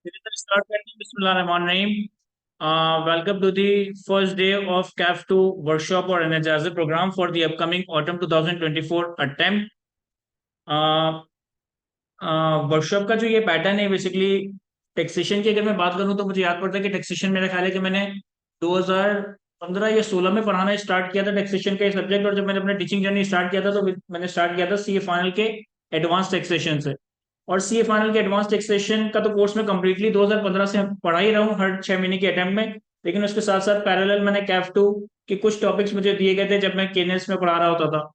Start करते हैं। बिस्मिल्लाहिर्रहमानिर्रहीम। Welcome to the first day of CAF2 workshop or energizer program for the upcoming autumn 2024 attempt. Workshop का जो ये पैटर्न है बेसिकली टैक्सेशन की अगर मैं बात करूं तो मुझे याद पड़ता है कि टैक्सेशन मेरा ख्याल है कि मैंने 2015 या 16 में पढ़ाना स्टार्ट किया था टैक्सेशन का सब्जेक्ट। और जब मैंने अपना टीचिंग जर्नी स्टार्ट किया था तो मैंने स्टार्ट किया था सीए फाइनल के एडवांस टैक्सेशन से। और सीए फाइनल के एडवांस टैक्सेशन का तो कोर्स मैं कंप्लीटली 2015 से पढ़ा ही रहा हूँ हर 6 महीने के अटेम्प्ट में। लेकिन उसके साथ साथ पैरेलल मैंने कैफ टू के कुछ टॉपिक्स मुझे दिए गए थे जब मैं केनेस में पढ़ा रहा होता था।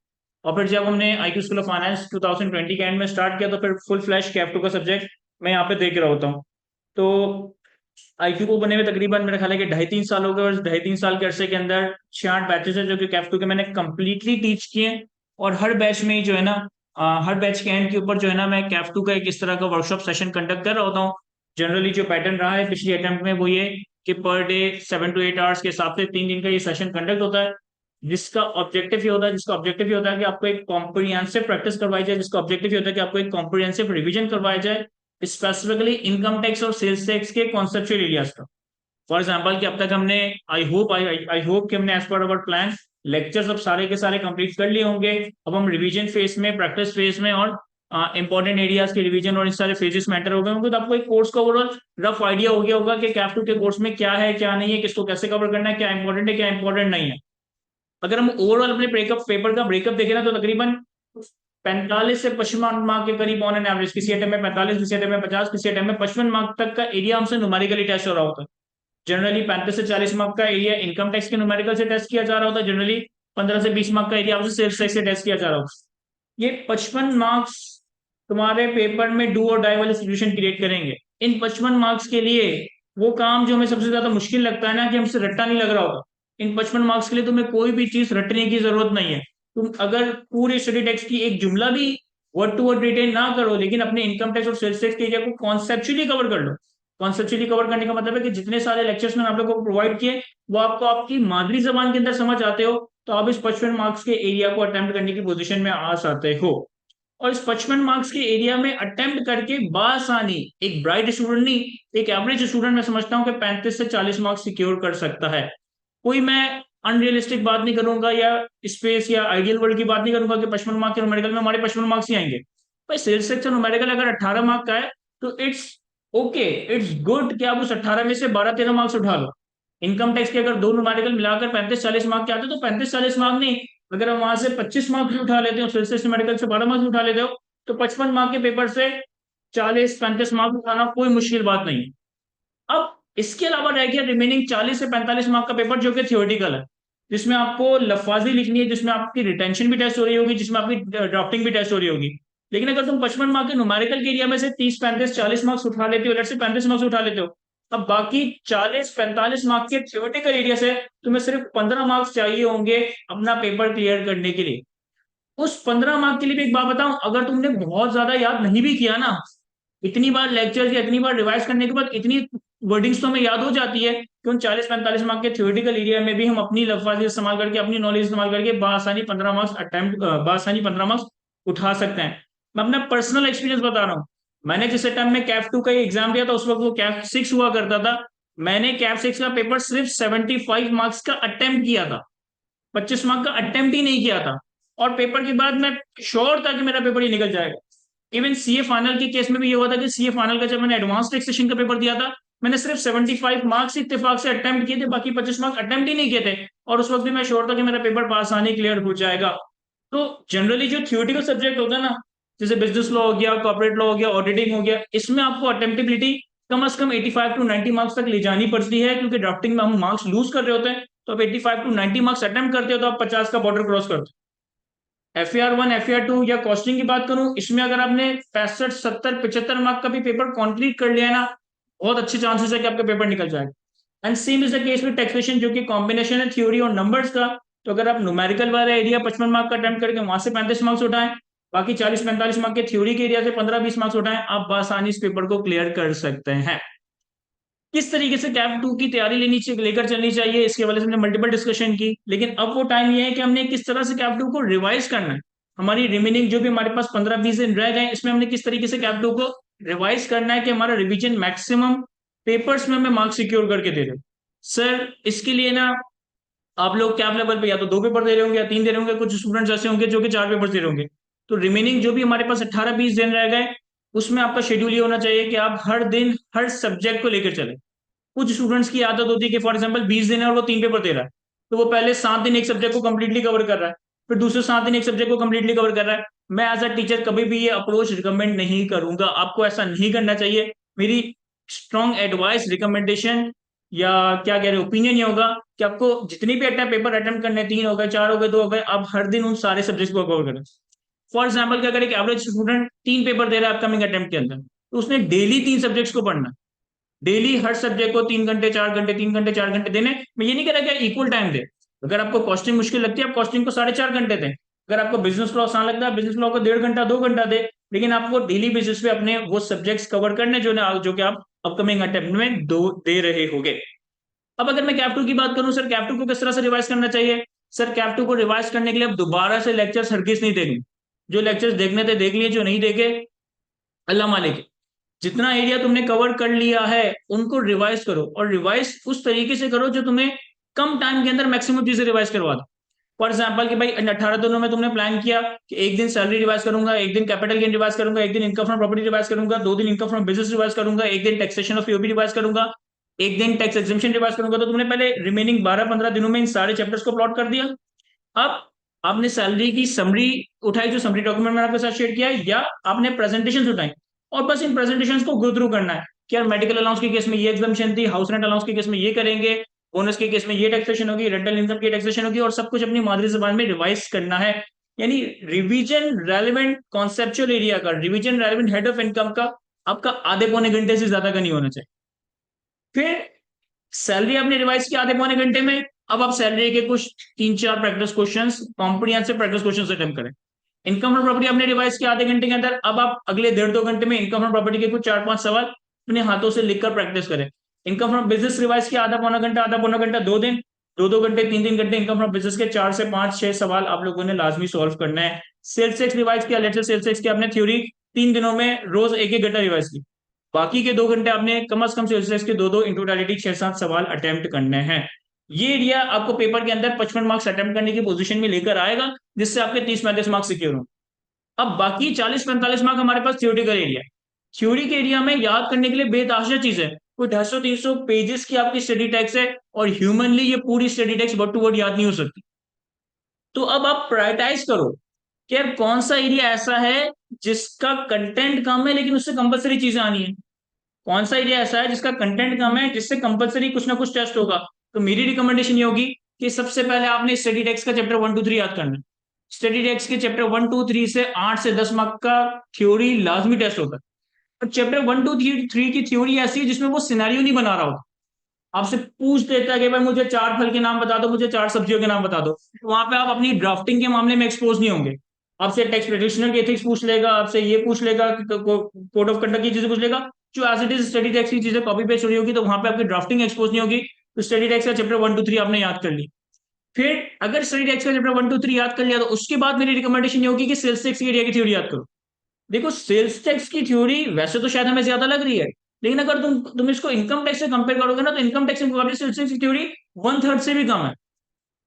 और फिर जब हमने आईक्यू स्कूल ऑफ फाइनेंस 2020 के एंड में स्टार्ट किया तो फिर फुल फ्लैश कैफ टू का सब्जेक्ट मैं यहाँ पे देख रहा होता हूँ। तो आईक्यू को बने हुए तकरीबन मेरा ख्याल है कि 2.5-3 साल हो गए। और 2.5-3 साल के अरसे के अंदर 6-8 बैचेस है जो कि कैफ टू के मैंने कंप्लीटली टीच किए हैं। और हर बैच में ही जो है ना हर बैच के एंड के ऊपर जो है ना मैं कैफ टू का एक इस तरह का वर्कशॉप सेशन कंडक्ट कर रहा होता हूँ। जनरली जो पैटर्न रहा है पिछली अटेम्प्ट में वो ये कि पर डे 7 to 8 आवर्स के हिसाब से 3 दिन का ये सेशन कंडक्ट होता है। जिसका ऑब्जेक्टिव ये होता है कि आपको एक कॉम्प्रिहेंसिव प्रैक्टिस करवाई जाए, जिसका ऑब्जेक्टिव ये होता है कि आपको एक कॉम्प्रिहेंसिव रिवीजन करवाया जाए स्पेसिफिकली इनकम टैक्स और सेल्स टैक्स के कॉन्सेप्चुअल एरियाज का। फॉर एग्जाम्पल कि अब तक हमने आई होप कि हमने as per our plan lectures अब सारे के सारे कंप्लीट कर लिए होंगे। अब हम रिवीजन फेज में, प्रैक्टिस फेज में और इंपॉर्टेंट एरियाज के रिवीजन और इस सारे फेजेस मैटर हो गए होंगे। तो आपको एक कोर्स का ओवरऑल रफ आइडिया हो गया होगा कि कैफ टू के कोर्स में क्या है क्या नहीं है, किसको कैसे कवर करना है, क्या इंपॉर्टेंट है क्या इंपॉर्टेंट नहीं है। अगर हम ओवरऑल अपने ब्रेकअप पेपर का ब्रेकअप देखें ना तो तकरीबन 45 से 55 मार्क के करीब ऑन एन एवरेज, किसी अटेम्प्ट में 45, किसी अटेम्प्ट में 50, किसी अटेम्प्ट में 55 मार्क तक का एरिया हमसे न्यूमेरिकली टेस्ट हो रहा होता है। जनरली 35 से 40 मार्क का एरिया इनकम टैक्स के न्यूमेरिकल से टेस्ट किया जा रहा होता है। जनरली 15 से 20 मार्क का एरिया आपसे सेल्स टैक्स से टेस्ट किया जा रहा होता है। ये 55 मार्क्स तुम्हारे पेपर में डू और डाई वाली सिचुएशन क्रिएट करेंगे। इन 55 मार्क्स के लिए वो काम जो हमें सबसे ज्यादा मुश्किल लगता है ना कि हमसे रट्टा नहीं लग रहा होगा, इन 55 मार्क्स के लिए तुम्हें कोई भी चीज रटने की जरूरत नहीं है। तुम अगर पूरे स्टडी टेक्स्ट की एक जुमला भी वर्ड टू वर्ड रिटेन ना करो लेकिन अपने इनकम टैक्स और सेल्स टैक्स के एरिया को कॉन्सेप्चुअली कवर कर लो। कॉन्सेप्चुअली कवर करने का मतलब है कि जितने सारे लेक्चर्स मैंने आप लोगों को प्रोवाइड किए वो आपको आपकी मादरी जबान के अंदर समझ आते हो तो आप इस 55 मार्क्स के एरिया को अटेम्प्ट करने की पोजीशन में आ सकते हो। और इस 55 मार्क्स के एरिया में अटेम्प्ट करके बासानी एक ब्राइट स्टूडेंट नहीं, एक एवरेज स्टूडेंट मैं समझता हूँ कि 35 से 40 मार्क्स सिक्योर कर सकता है। कोई मैं अनरियलिस्टिक बात नहीं करूंगा या स्पेस या आइडियल वर्ल्ड की बात नहीं करूंगा कि 55 मार्क्स के न्यूमेरिकल में हमारे 55 मार्क्स ही आएंगे। भाई सेल्स सेक्शन न्यूमेरिकल अगर 18 मार्क का है तो इट्स ओके, इट्स गुड कि आप उस 18 में से 12-13 मार्क्स उठा लो। इनकम टैक्स के अगर दो न्यूमेरिकल मिलाकर 35-40 मार्क के आते तो 35-40 मार्क नहीं, अगर हम वहां से 25 मार्क्स भी उठा लेते हो, सेल्स सेक्शन न्यूमेरिकल से 12 मार्क्स भी उठा लेते हो तो 55 मार्क के पेपर से 40-35 मार्क्स उठाना कोई मुश्किल बात नहीं है। अब इसके अलावा रह गया रिमेनिंग 40 से 45 मार्क का पेपर जो कि थियोरेटिकल है, जिसमें आपको लफाजी लिखनी है, जिसमें आपकी रिटेंशन भी टेस्ट हो रही होगी, जिसमें आपकी ड्राफ्टिंग भी टेस्ट हो रही होगी। लेकिन अगर तुम 55 मार्क के न्यूमेरिकल के एरिया में से 30-35-40 मार्क्स उठा लेते हो, लेट्स से 35 मार्क्स उठा लेते हो, अब बाकी 40-45 मार्क के थियोरेटिकल एरिया से तुम्हें सिर्फ 15 मार्क्स चाहिए होंगे अपना पेपर क्लियर करने के लिए। उस 15 मार्क के लिए भी एक बात बताऊं, अगर तुमने बहुत ज्यादा याद नहीं भी किया ना, इतनी बार लेक्चर या इतनी बार रिवाइज करने के बाद इतनी वर्डिंग्स तो हमें याद हो जाती है कि उन 40-45 मार्क के थ्योरेटिकल एरिया में भी हम अपनी लफ्जाजी इस्तेमाल करके, अपनी नॉलेज इस्तेमाल करके बासानी 15 मार्क्स बासानी 15 मार्क्स उठा सकते हैं। मैं अपना पर्सनल एक्सपीरियंस बता रहा हूँ। मैंने जिस टाइम में कैफ टू का एग्जाम दिया था उस वक्त वो कैफ सिक्स हुआ करता था। मैंने कैफ सिक्स का पेपर सिर्फ 75 मार्क्स का अटेम्प्ट किया था, 25 मार्क का अटेम्प्ट ही नहीं किया था। और पेपर के बाद मैं श्योर था कि मेरा पेपर ही निकल जाएगा। इवन सीए फाइनल के केस में भी ये हुआ था कि सीए फाइनल का जब मैंने एडवांस टैक्सेशन का पेपर दिया था मैंने सिर्फ 75 मार्क्स इत्तेफाक से अटेम्प्ट किए थे, बाकी 25 मार्क्स अटेम्प्ट ही नहीं किए थे। और उस वक्त भी मैं श्योर था कि मेरा पेपर पास आने क्लियर हो जाएगा। तो जनरली जो थियोरेटिकल सब्जेक्ट होता है ना, जैसे बिजनेस लॉ हो गया, कॉर्पोरेट लॉ हो गया, ऑडिटिंग हो गया, इसमें आपको अटेम्प्टेबिलिटी कम से कम 85 to 90 मार्क्स तक ले जानी पड़ती है, क्योंकि ड्राफ्टिंग में हम मार्क्स लूज कर रहे होते हैं। तो आप 85 to 90 मार्क्स अटेम्प्ट करते हो तो आप 50 का बॉर्डर क्रॉस करते हो। FAR 1 FAR 2 या कॉस्टिंग की बात करूं, इसमें अगर आपने 65 70 75 मार्क का भी पेपर कंप्लीट कर लिया है ना, बहुत अच्छे चांसेस है कि आपका पेपर निकल जाएगा। And same is the case with taxation जो कि कॉम्बिनेशन है थ्योरी और नंबर्स का। तो अगर आप न्यूमेरिकल वाला एरिया 55 मार्क का अटेम्प्ट करके वहां से 35 मार्क्स उठाएं, बाकी 40-45 मार्क के थ्योरी के एरिया से 15-20 मार्क्स उठाएं, आप आसानी इस पेपर को क्लियर कर सकते हैं। किस तरीके से कैप टू की तैयारी लेकर चलनी चाहिए इसके वाले से हमने मल्टीपल डिस्कशन की। लेकिन अब वो टाइम ये है कि हमने किस तरह से कैप टू को रिवाइज करना है। हमारी रिमेनिंग जो भी हमारे पास 15-20 दिन रह गए इसमें हमने किस तरीके से कैप टू को रिवाइज करना है कि हमारा रिवीजन मैक्सिमम पेपर्स में हमें मार्क्स सिक्योर करके दे रहे। सर इसके लिए ना आप लोग कैप लेवल पे या तो 2 पेपर दे रहे होंगे या 3 दे रहे होंगे, कुछ स्टूडेंट्स ऐसे होंगे जो कि 4 पेपर दे रहे होंगे। तो रिमेनिंग जो भी हमारे पास 18-20 दिन रह गए, उसमें आपका शेड्यूल ये होना चाहिए कि आप हर दिन हर सब्जेक्ट को लेकर चले। कुछ स्टूडेंट्स की आदत होती है कि फॉर एग्जाम्पल 20 दिन है और वो 3 पेपर दे रहा है, तो वो पहले 7 दिन एक सब्जेक्ट को कंप्लीटली कवर कर रहा है, फिर दूसरे 7 दिन एक सब्जेक्ट को कंप्लीटली कवर कर रहा है। मैं एज अ टीचर कभी भी ये अप्रोच रिकमेंड नहीं करूंगा, आपको ऐसा नहीं करना चाहिए। मेरी स्ट्रॉन्ग एडवाइस रिकमेंडेशन या क्या कह रहे ओपिनियन ये होगा कि आपको जितनी भी अटेम्प्ट पेपर अटेम्प्ट करने, 3 हो गए, 4 हो गए, 2 हो गए, आप हर दिन उन सारे सब्जेक्ट को कवर करें। फॉर एग्जाम्पल क्या करें कि एवरेज स्टूडेंट 3 पेपर दे रहा है अपकमिंग अटेम्प्ट के अंदर, तो उसने डेली 3 सब्जेक्ट्स को पढ़ना। डेली हर सब्जेक्ट को 3 घंटे 4 घंटे 3 घंटे 4 घंटे देने। मैं ये नहीं कह रहा कि इक्वल टाइम दे। अगर आपको कॉस्टिंग मुश्किल लगती है, आप कॉस्टिंग को 4.5 घंटे दें। अगर आपको बिजनेस लॉ आसान लगता है, बिजनेस लॉ को 1.5 घंटा 2 घंटा दे। लेकिन आपको डेली बेसिस पे अपने वो सब्जेक्ट्स कवर करने जो कि आप अपकमिंग अटेम्प्ट में दो दे रहे होगे। अब अगर मैं कैप 2 की बात करूं, सर कैप 2 को किस तरह से रिवाइज करना चाहिए। सर कैप 2 को रिवाइज करने के लिए अब दोबारा से लेक्चर्स हरगिज नहीं देंगे। जो लेक्चर्स देखने थे देख लिए, जो नहीं देखे अल्लाह मालिक। जितना एरिया तुमने कवर कर लिया है उनको रिवाइज करो, और रिवाइज उस तरीके से करो जो तुम्हें कम टाइम के अंदर मैक्सिमम चीजें रिवाइज करवा दो। फॉर एग्जाम्पल कि भाई 18 दिनों में तुमने प्लान किया कि एक दिन सैलरी रिवाइज करूंगा, एक दिन कैपिटल गेन रिवाइज करूंगा, एक दिन इनकम फ्रॉम प्रॉपर्टी रिवाइज करूंगा, 2 दिन इनकम फ्रॉम बिजनेस रिवाइज करूंगा, एक दिन टैक्सेशन ऑफ ईओबी रिवाइज करूंगा, एक दिन टैक्स एग्जेम्पशन रिवाइज करूंगा। तो तुमने पहले रिमेनिंग 12-15 दिनों में इन सारे चैप्टर्स को प्लॉट कर दिया। अब आपने सैलरी की समरी उठाई, जो समरी डॉक्यूमेंट मैंने आपके साथ शेयर किया है, या आपने प्रेजेंटेशन उठाई, और बस इन प्रेजेंटेशंस को गो थ्रू करना है कि यार मेडिकल अलाउंस के केस में ये एग्जाम्पशन थी, हाउस रेंट अलाउंस के केस में ये करेंगे, बोनस के केस में ये टैक्सेशन होगी, रेंटल इनकम की टैक्सेशन होगी, और सब कुछ अपनी मादरी जबान में रिवाइज करना है। यानी रिवीजन रेलिवेंट कॉन्सेप्चुअल एरिया का, revision relevant head of income का आपका आधे पौने घंटे से ज्यादा का नहीं होना चाहिए। फिर सैलरी आपने रिवाइज किया आधे पौने घंटे में। अब आप सैलरी के कुछ 3-4 practice questions, comprehensive practice questions attempt करें। इनकम फ्रॉम प्रॉपर्टी आपने रिवाइज किया आधे घंटे के अंदर। अब आप अगले 1.5-2 घंटे में इनकम फ्रॉम प्रॉपर्टी के कुछ 4-5 सवाल अपने हाथों से लिखकर प्रैक्टिस करें। इनकम फ्रॉम बिजनेस रिवाइज किया आधा पौना घंटा 2 दिन, 2-2 घंटे 3-3 घंटे इनकम फ्रॉम बिजनेस के 4 से 5-6 सवाल आप लोगों ने लाजमी सॉल्व करना है। सेल्स टैक्स रिवाइज किया, लेट्स से सेल्स टैक्स की आपने थ्योरी 3 दिनों में रोज 1-1 घंटा रिवाइज की। बाकी के 2 घंटे आपने कम से कम सेल्स टैक्स के 2-2 इन टोटलिटी 6-7 सवाल अटेम्प्ट करने हैं। ये एरिया आपको पेपर के अंदर 55 मार्क्स अटेम्प्ट करने की पोजीशन में लेकर आएगा, जिससे आपके 30-35 मार्क्स सिक्योर हों। अब बाकी 40-45 मार्क हमारे पास थ्योरेटिकल एरिया है। थ्योरी के एरिया में याद करने के लिए बेतहाशा चीज है। कोई 250-300 पेजेस की आपकी स्टडी टेक्स्ट है, और ह्यूमनली ये पूरी study text word to word याद नहीं हो सकती। तो अब आप प्रायोरिटाइज करो कि यार कौन सा एरिया ऐसा है जिसका कंटेंट कम है लेकिन उससे कंपलसरी चीजें आनी है, कौन सा एरिया ऐसा है जिसका कंटेंट कम है जिससे कंपलसरी कुछ ना कुछ टेस्ट होगा। तो मेरी रिकमेंडेशन ये होगी कि सबसे पहले आपने स्टडी टेक्स्ट का चैप्टर 1-2-3 याद करना है। स्टडी टेक्स्ट के चैप्टर 1-2-3 से 8 से 10 मार्क का थ्योरी लाजमी टेस्ट होता है। और चैप्टर 1-2-3 की थ्योरी ऐसी है जिसमें वो सिनेरियो नहीं बना रहा होता, आपसे पूछ देता है कि भाई मुझे 4 फल के नाम बता दो, मुझे 4 सब्जियों के नाम बता दो। तो वहां पे आप अपनी ड्राफ्टिंग के मामले में एक्सपोज नहीं होंगे। आपसे टैक्स प्रेडिक्शनल की एथिक्स पूछ लेगा, आपसे ये पूछ लेगा, कोड ऑफ कंडक्ट की चीजें पूछ लेगा। जो as it is study text की चीजें कॉपी पेस्ट हो रही होगी, तो वहां पे आपकी ड्राफ्टिंग एक्सपोज नहीं होगी। तो स्टडी टैक्स का चैप्टर 1-2-3 आपने याद कर ली। फिर अगर स्टडी टैक्स का चैप्टर 1-2-3 याद कर लिया, तो उसके बाद मेरी रिकमेंडेशन ये होगी कि सेल्स टैक्स की एरिया की थ्योरी याद करो। देखो सेल्स टैक्स की थ्योरी वैसे तो शायद हमें ज्यादा लग रही है, लेकिन अगर तुम इसको इनकम टैक्स से कंपेयर करोगे ना, तो इनकम टैक्स मुकाबले सेल्स टैक्स की थ्योरी 1/3 से भी कम है।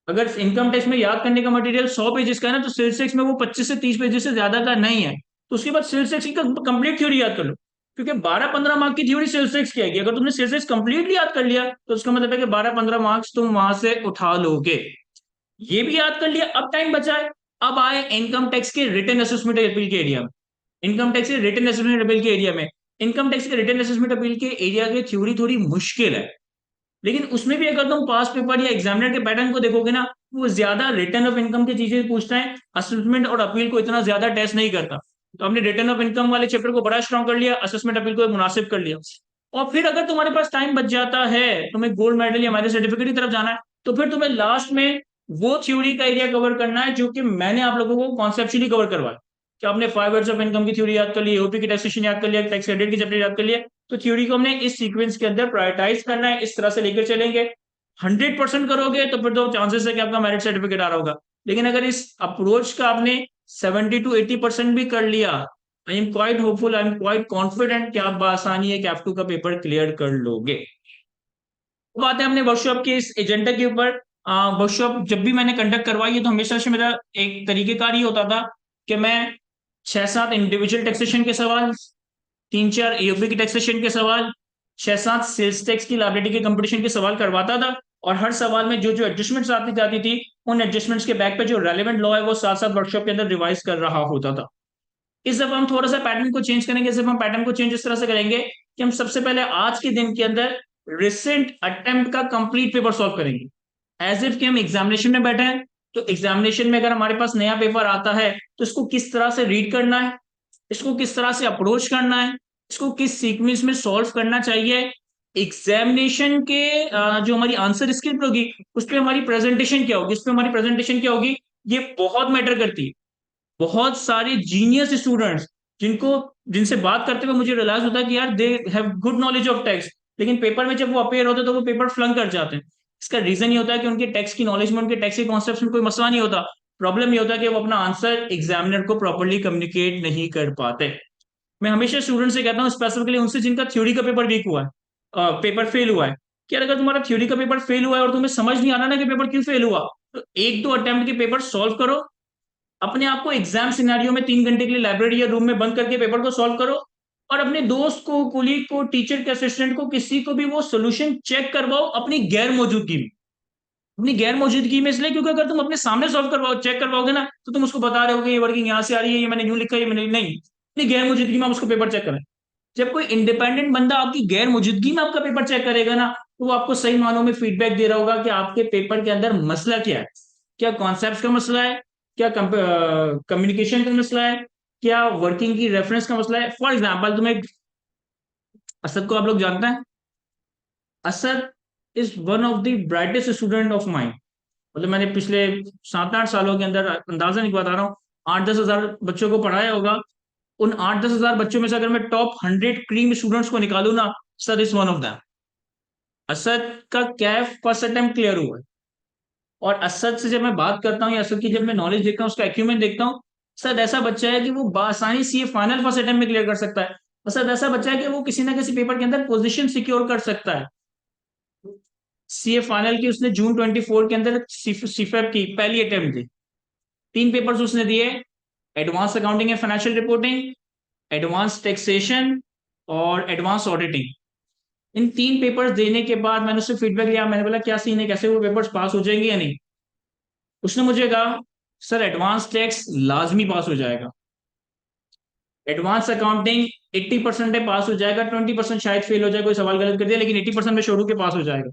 अगर इनकम टैक्स में याद करने का मटेरियल 100 पेजेस का है ना, तो सेल्स टैक्स में वो 25 से 30 पेजेस से ज्यादा का नहीं है। तो उसके बाद सेल्स टैक्स की कंप्लीट थ्योरी याद कर लो, क्योंकि 12-15 मार्क की थ्योरी सेल्स टैक्स की आएगी। अगर तुमने सेल्स टैक्स कंप्लीटली याद कर लिया, तो उसका मतलब है कि 12-15 मार्क्स तुम वहां से उठा लोगे। ये भी याद कर लिया, अब टाइम बचा है। अब आए इनकम टैक्स के रिटर्न असेसमेंट अपील के एरिया में। इनकम टैक्स के रिटर्न असेसमेंट अपील के एरिया में, इनकम टैक्स के रिटर्न असेसमेंट अपील के एरिया की थ्योरी थोड़ी मुश्किल है। लेकिन उसमें भी अगर तुम पास पेपर या एग्जामिनर के पैटर्न को देखोगे ना, वो ज्यादा रिटर्न ऑफ इनकम की चीजें पूछता है, असेसमेंट और अपील को इतना ज्यादा टेस्ट नहीं करता। तो हमने रिटर्न ऑफ इनकम वाले चैप्टर को बड़ा स्ट्रॉन्ग कर लिया, असेसमेंट अपील को मुनासिब कर लिया। और फिर अगर तुम्हारे पास टाइम बच जाता है, तुम्हें गोल्ड मेडल या मेरिट सर्टिफिकेट की तरफ जाना है, तो फिर तुम्हें लास्ट में वो थ्योरी का एरिया कवर करना है जो कि मैंने आप लोगों को कॉन्सेप्चुअली कवर करवाया। कि आपने 5 इयर्स ऑफ इनकम की थ्योरी याद कर ली, यूपी की टैक्सेशन याद कर लिया, टैक्स क्रेडिट की चैप्टर याद कर लिया। तो थ्योरी को हमने इस सीक्वेंस के अंदर प्रायोरिटाइज करना है, इस तरह से लेकर चलेंगे। 100% करोगे तो फिर तो चांसेस है कि आपका मेरिट सर्टिफिकेट आ रहा होगा। लेकिन अगर इस अप्रोच का आपने 70 to 80% भी कर लिया, I am quite hopeful, I am quite confident कि आप बआसानी एक F2 का पेपर क्लियर कर लोगे। बात है हमने वर्कशॉप के इस एजेंडा के ऊपर। वर्कशॉप जब भी मैंने कंडक्ट करवाई है तो हमेशा से मेरा एक तरीकेकार ही होता था कि मैं 6-7 इंडिविजुअल टैक्सेशन के सवाल, 3-4 EOP की टैक्सेशन के सवाल, 6-7 सेल्स टैक्स की लायबिलिटी के कंपटीशन के सवाल करवाता था। और हर सवाल में जो जो एडजस्टमेंट्स आती जाती थी, उन एडजस्टमेंट्स के बैक पे जो रेलेवेंट लॉ है वो साथ साथ वर्कशॉप के अंदर रिवाइज कर रहा होता था। इस दफा हम थोड़ा सा पैटर्न को चेंज करेंगे। इस दफा हम पैटर्न को चेंज इस तरह से करेंगे कि हम सबसे पहले आज के दिन के अंदर रिसेंट अटेम्प्ट का कंप्लीट पेपर सॉल्व करेंगे, एज इफ कि हम एग्जामिनेशन में बैठे हैं। तो एग्जामिनेशन में अगर हमारे पास नया पेपर आता है तो इसको किस तरह से रीड करना है, इसको किस तरह से अप्रोच करना है, इसको किस सीक्वेंस में सॉल्व करना चाहिए, एग्जामिनेशन के जो हमारी आंसर स्क्रिप्ट होगी उस पर हमारी प्रेजेंटेशन क्या होगी, इस पर हमारी प्रेजेंटेशन क्या होगी, ये बहुत मैटर करती है। बहुत सारे जीनियस स्टूडेंट्स जिनको जिनसे बात करते हुए मुझे रियलाइज होता है कि यार they have good knowledge of text, लेकिन पेपर में जब वो अपेयर होते हैं तो वो पेपर फ्लंक कर जाते हैं। इसका रीजन ये होता है कि उनके टेक्स्ट की नॉलेज में, उनके टेक्स्ट के कॉन्सेप्ट में कोई मसला नहीं होता। प्रॉब्लम ये होता है कि वो अपना आंसर एग्जामिनर को प्रॉपरली कम्युनिकेट नहीं कर पाते। मैं हमेशा स्टूडेंट से कहता हूँ, स्पेसिफिकली उनसे जिनका थ्योरी का पेपर वीक हुआ है, पेपर फेल हुआ है, कि अगर तुम्हारा थ्योरी का पेपर फेल हुआ है और तुम्हें समझ नहीं आ रहा ना कि पेपर क्यों फेल हुआ, तो 1-2 अटेम्प्ट के पेपर सॉल्व करो। अपने आप को एग्जाम सिनेरियो में 3 घंटे के लिए लाइब्रेरी या रूम में बंद करके पेपर को सॉल्व करो, और अपने दोस्त को, कुलीग को, टीचर के असिस्टेंट को, किसी को भी वो सोल्यूशन चेक करवाओ अपनी गैर मौजूदगी में। अपनी गैर मौजूदगी में इसलिए क्योंकि अगर तुम अपने सामने सॉल्व करवाओ, चेक करवाओगे ना, तो तुम उसको बता रहे हो कि ये वर्किंग यहाँ से आ रही है, ये मैंने यूं लिखा है, ये मैंने नहीं। अपनी गैर मौजूदगी में आप उसको पेपर चेक करें। जब कोई इंडिपेंडेंट बंदा आपकी गैर मौजूदगी में आपका पेपर चेक करेगा ना, तो वो आपको सही मानों में फीडबैक दे रहा होगा कि आपके पेपर के अंदर मसला क्या है। क्या कॉन्सेप्ट का मसला है, क्या कम्युनिकेशन का मसला है, क्या वर्किंग की रेफरेंस का मसला है। फॉर एग्जाम्पल, तुम्हें असद को आप लोग जानते हैं। Asad is one of the brightest student of mind. मतलब मैंने पिछले 7-8 सालों के अंदर, अंदाजा नहीं बता रहा हूँ, 8-10 हजार बच्चों को पढ़ाया होगा। उन 8-10 हजार बच्चों में से अगर मैं टॉप 100 क्रीम स्टूडेंट्स को निकालू ना, Asad is one of them. Asad का कैफ फर्स्ट अटेम्प्ट क्लियर हुआ है। और असद से जब मैं बात करता हूँ या असद की जब मैं नॉलेज देखता हूँ, उसका एक्यूमेंट देखता हूँ, असद ऐसा बच्चा है कि वो आसानी से ये फाइनल फर्स्ट अटेम्प्ट में क्लियर कर सकता है। असद ऐसा बच्चा है कि वो किसी ना किसी पेपर के अंदर पोजीशन सिक्योर कर सकता है। सीए फाइनल की उसने जून 24 के अंदर सीफेप की पहली अटेम्प्ट दी। 3 पेपर्स उसने दिए, advance accounting and financial reporting, advance taxation और एडवांस ऑडिटिंग। इन 3 पेपर्स देने के बाद मैंने उससे फीडबैक लिया। मैंने बोला क्या सीन है, कैसे वो पेपर्स पास हो जाएंगे या नहीं। उसने मुझे कहा सर एडवांस टैक्स लाजमी पास हो जाएगा, एडवांस अकाउंटिंग 80% है पास हो जाएगा, 20% शायद फेल हो जाए, कोई सवाल गलत कर दिया, लेकिन 80% में छोड़ू के पास हो जाएगा।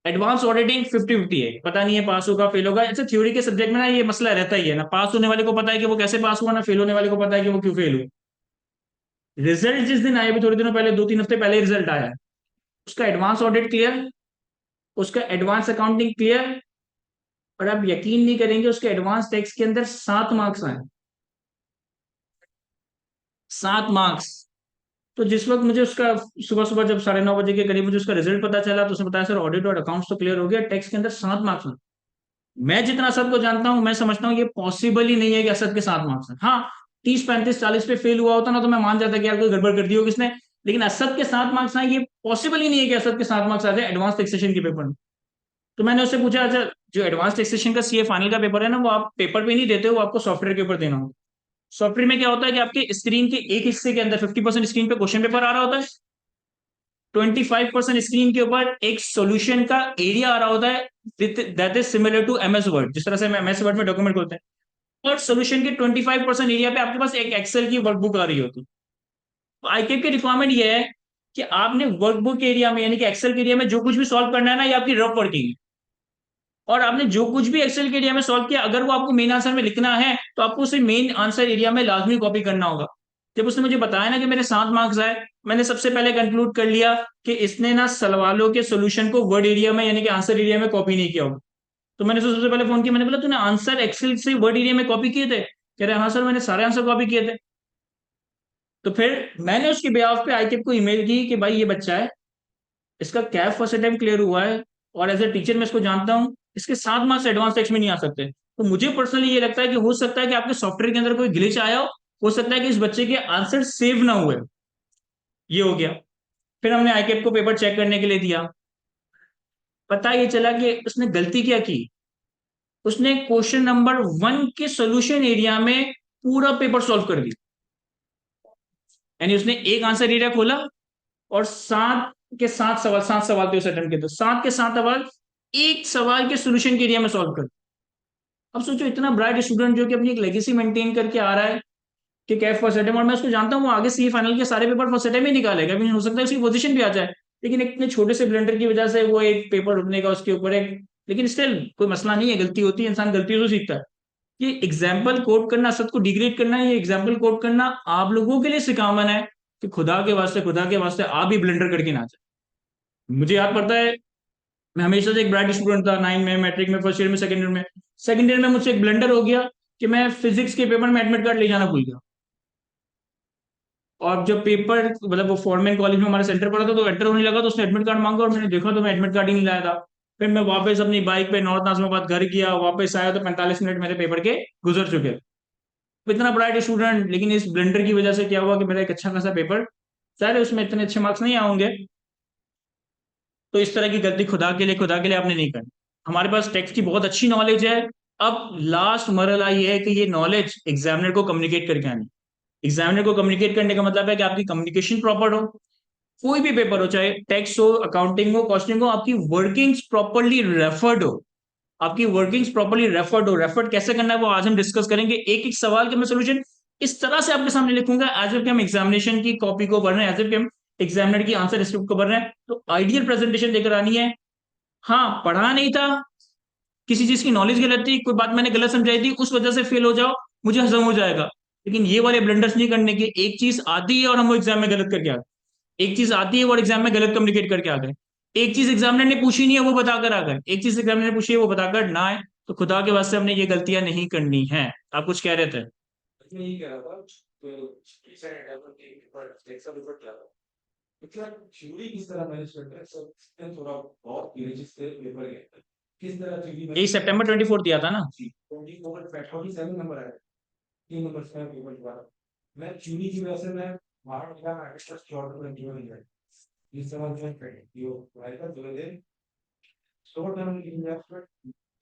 एडवांस ऑडिटिंग 50-50 है, पता नहीं है पास होगा फेल होगा। ऐसे थ्योरी के सब्जेक्ट में ना ये मसला रहता ही है, ना पास होने वाले को पता है कि वो कैसे पास हुआ, ना फेल होने वाले को पता है कि वो क्यों फेल हुआ। रिजल्ट जिस दिन आए, अभी थोड़े दिनों पहले, 2-3 हफ्ते पहले रिजल्ट आया, उसका एडवांस ऑडिट क्लियर, उसका एडवांस अकाउंटिंग क्लियर, और आप यकीन नहीं करेंगे उसके एडवांस टैक्स के अंदर 7 मार्क्स आए। 7 मार्क्स। तो जिस वक्त मुझे उसका सुबह सुबह जब 9:30 बजे के करीब मुझे उसका रिजल्ट पता चला, तो उसने बताया सर ऑडिट और अकाउंट्स तो क्लियर हो गया, टैक्स के अंदर 7 मार्क्स हैं। मैं जितना असद को जानता हूं, मैं समझता हूँ ये पॉसिबल ही नहीं है कि असद के 7 मार्क्स हैं। हाँ, 30, 35, 40 पे फेल हुआ होता ना तो मैं मान जाता कि यार कोई गड़बड़ कर दी हो किसने, लेकिन असद के 7 मार्क्स आए, ये पॉसिबल ही नहीं है कि असद के 7 मार्क्स आ जाए एडवांस टैक्सेशन के पेपर में। तो मैंने उससे पूछा अच्छा, जो एडवांस टैक्सेशन का सीए फाइनल का पेपर है ना, वो आप पेपर पे नहीं देते हो, वो आपको सॉफ्टवेयर के ऊपर देना होगा। सॉफ्टवेयर में क्या होता है कि आपके स्क्रीन के एक हिस्से के अंदर 50% स्क्रीन पे क्वेश्चन पेपर आ रहा होता है, 25% स्क्रीन के ऊपर एक सॉल्यूशन का एरिया आ रहा होता है, that is similar to MS Word, जिस तरह से हम एमएस वर्ड में डॉक्यूमेंट खोलते हैं। और सॉल्यूशन के 25% एरिया पे आपके पास एक एक्सेल की वर्कबुक आ रही होती है। तो आईकेप की रिक्वायरमेंट ये है कि आपने वर्कबुक एरिया में, यानी कि एक्सेल के एरिया में जो कुछ भी सॉल्व करना है ना, ये आपकी रफ वर्किंग है। और आपने जो कुछ भी एक्सेल के एरिया में सॉल्व किया, अगर वो आपको मेन आंसर में लिखना है तो आपको उसे मेन आंसर एरिया में लाजमी कॉपी करना होगा। जब उसने मुझे बताया ना कि मेरे 7 मार्क्स आए, मैंने सबसे पहले कंक्लूड कर लिया कि इसने ना सवालों के सोल्यूशन को वर्ड एरिया में, यानी कि आंसर एरिया में कॉपी नहीं किया होगा। तो मैंने उससे सबसे पहले फोन किया, मैंने बोला तूने आंसर एक्सेल से वर्ड एरिया में कॉपी किए थे? कह रहे हाँ सर, मैंने सारे आंसर कॉपी किए थे। तो फिर मैंने उसके बेहाफ पे आईकेप को ईमेल की कि भाई ये बच्चा है, इसका कैफ फर्स्ट अटेम्प्ट क्लियर हुआ है, और एज ए टीचर मैं इसको जानता हूँ, इसके 7 मार्क्स एडवांस टेक्स्ट में नहीं आ सकते। तो मुझे पर्सनली ये लगता है कि हो सकता है कि आपके सॉफ्टवेयर के अंदर कोई ग्लिच आया हो हो सकता है कि इस बच्चे के आंसर सेव ना हुए, ये हो गया। फिर हमने आईकेप को पेपर चेक करने के लिए दिया, पता ये चला कि उसने गलती क्या की, उसने क्वेश्चन नंबर 1 के सॉल्यूशन एरिया में पूरा पेपर सॉल्व कर दिया। यानी उसने एक आंसर एरिया खोला और 7 के 7 सवाल, 7 सवाल थे उस अटेम्प्ट के, तो 7 के 7 सवाल एक सवाल के सोल्यूशन के एरिया में सॉल्व कर। अब सोचो इतना ब्राइट स्टूडेंट जो कि अपनी एक लेगेसी मेंटेन करके आ रहा है कि कैफ फर्स्ट अटेम्प्ट, और मैं उसको जानता हूँ वो आगे सी फाइनल के सारे पेपर फर्स्ट अटेम्प्ट ही निकालेगा, भी हो सकता है उसकी पोजीशन भी आ जाए, लेकिन एक इतने छोटे से ब्लंडर की वजह से वो एक पेपर रुकने का उसके ऊपर एक, लेकिन स्टिल कोई मसला नहीं है, गलती होती है, इंसान गलतियों से सीखता है। ये एग्जाम्पल कोट करना, सत को डिग्रेड करना, ये एग्जाम्पल कोट करना आप लोगों के लिए सिखावन है कि खुदा के वास्ते, खुदा के वास्ते आप भी ब्लेंडर करके ना जाए। मुझे याद पड़ता है मैं हमेशा से एक ब्राइट स्टूडेंट था, 9 में, मैट्रिक में, फर्स्ट ईयर में, सेकंड ईयर में मुझसे एक ब्लेंडर हो गया कि मैं फिजिक्स के पेपर में एडमिट कार्ड ले जाना भूल गया। और जब पेपर मतलब वो फॉरमैन कॉलेज में हमारा सेंटर पड़ा था तो एंटर होने लगा तो उसने एडमिट कार्ड मांगा और मैंने देखा तो मैं एडमिट कार्ड ही नहीं लाया था। फिर मैं वापस अपनी बाइक पे नॉर्थ नाजिमाबाद घर गया, वापस आया तो 45 मिनट मेरे पेपर के गुजर चुके थे। तो इतना ब्राइट स्टूडेंट, लेकिन इस ब्लेंडर की वजह से क्या हुआ कि मेरा एक अच्छा खासा पेपर, शायद उसमें इतने अच्छे मार्क्स नहीं आएंगे। तो इस तरह की गलती खुदा के लिए आपने नहीं करनी। हमारे पास टेक्स्ट की बहुत अच्छी नॉलेज है। अब लास्ट मरहला ये है कि ये नॉलेज एग्जामिनर को कम्युनिकेट करके आनी। एग्जामिनर को कम्युनिकेट करने का मतलब है कि आपकी कम्युनिकेशन प्रॉपर हो, कोई भी पेपर हो, चाहे टेक्स्ट हो, अकाउंटिंग हो, कॉस्टिंग हो, आपकी वर्किंग्स प्रॉपरली रेफर्ड हो। आपकी वर्किंग्स प्रॉपरली रेफर्ड हो। रेफर्ड कैसे करना है वो आज हम डिस्कस करेंगे। एक एक सवाल के मैं सोल्यूशन इस तरह से आपके सामने लिखूंगा एज इफ हम एग्जामिनेशन की कॉपी को पढ़ रहे हैं, एज इफ हम एग्जामिनर की आंसर स्क्रिप्ट को पढ़ रहे हैं। तो आइडियल प्रेजेंटेशन लेकर आनी है। हाँ, पढ़ा नहीं था, किसी चीज की नॉलेज गलत थी, कोई बात मैंने गलत समझाई थी, उस वजह से फेल हो जाओ, मुझे हजम हो जाएगा। लेकिन ये वाले ब्लंडर्स नहीं करने के। एक चीज आती है और हम वो एग्जाम में गलत करके आ गए, एक चीज आती है और एग्जाम में गलत कम्युनिकेट करके आ गए, एक चीज एग्जामिनर ने पूछी नहीं है वो बताकर आ गए, एक चीज एग्जामिनर ने पूछी है वो बताकर ना आए। तो खुदा के वास्ते हमने ये गलतियां नहीं करनी है। आप कुछ कह रहे थे? मैं यही कह रहा था तो रिसेंट एवर के पेपर एक्सा पेपर क्या था मतलब थ्योरी किस तरह मैनेज करते हैं सब इसमें थोड़ा बहुत पेजेस से पेपर है किस तरह थ्योरी यही मैनेज सितंबर 24 दिया था ना? 24 47 नंबर आया 3 नंबर से पेपर हुआ मैं थ्योरी की वजह से मैं बाहर निकला मैं एक्स्ट्रा शॉर्ट में जो नहीं है इस तरह जो है यो आएगा जो दे शॉर्ट टर्म इन्वेस्टमेंट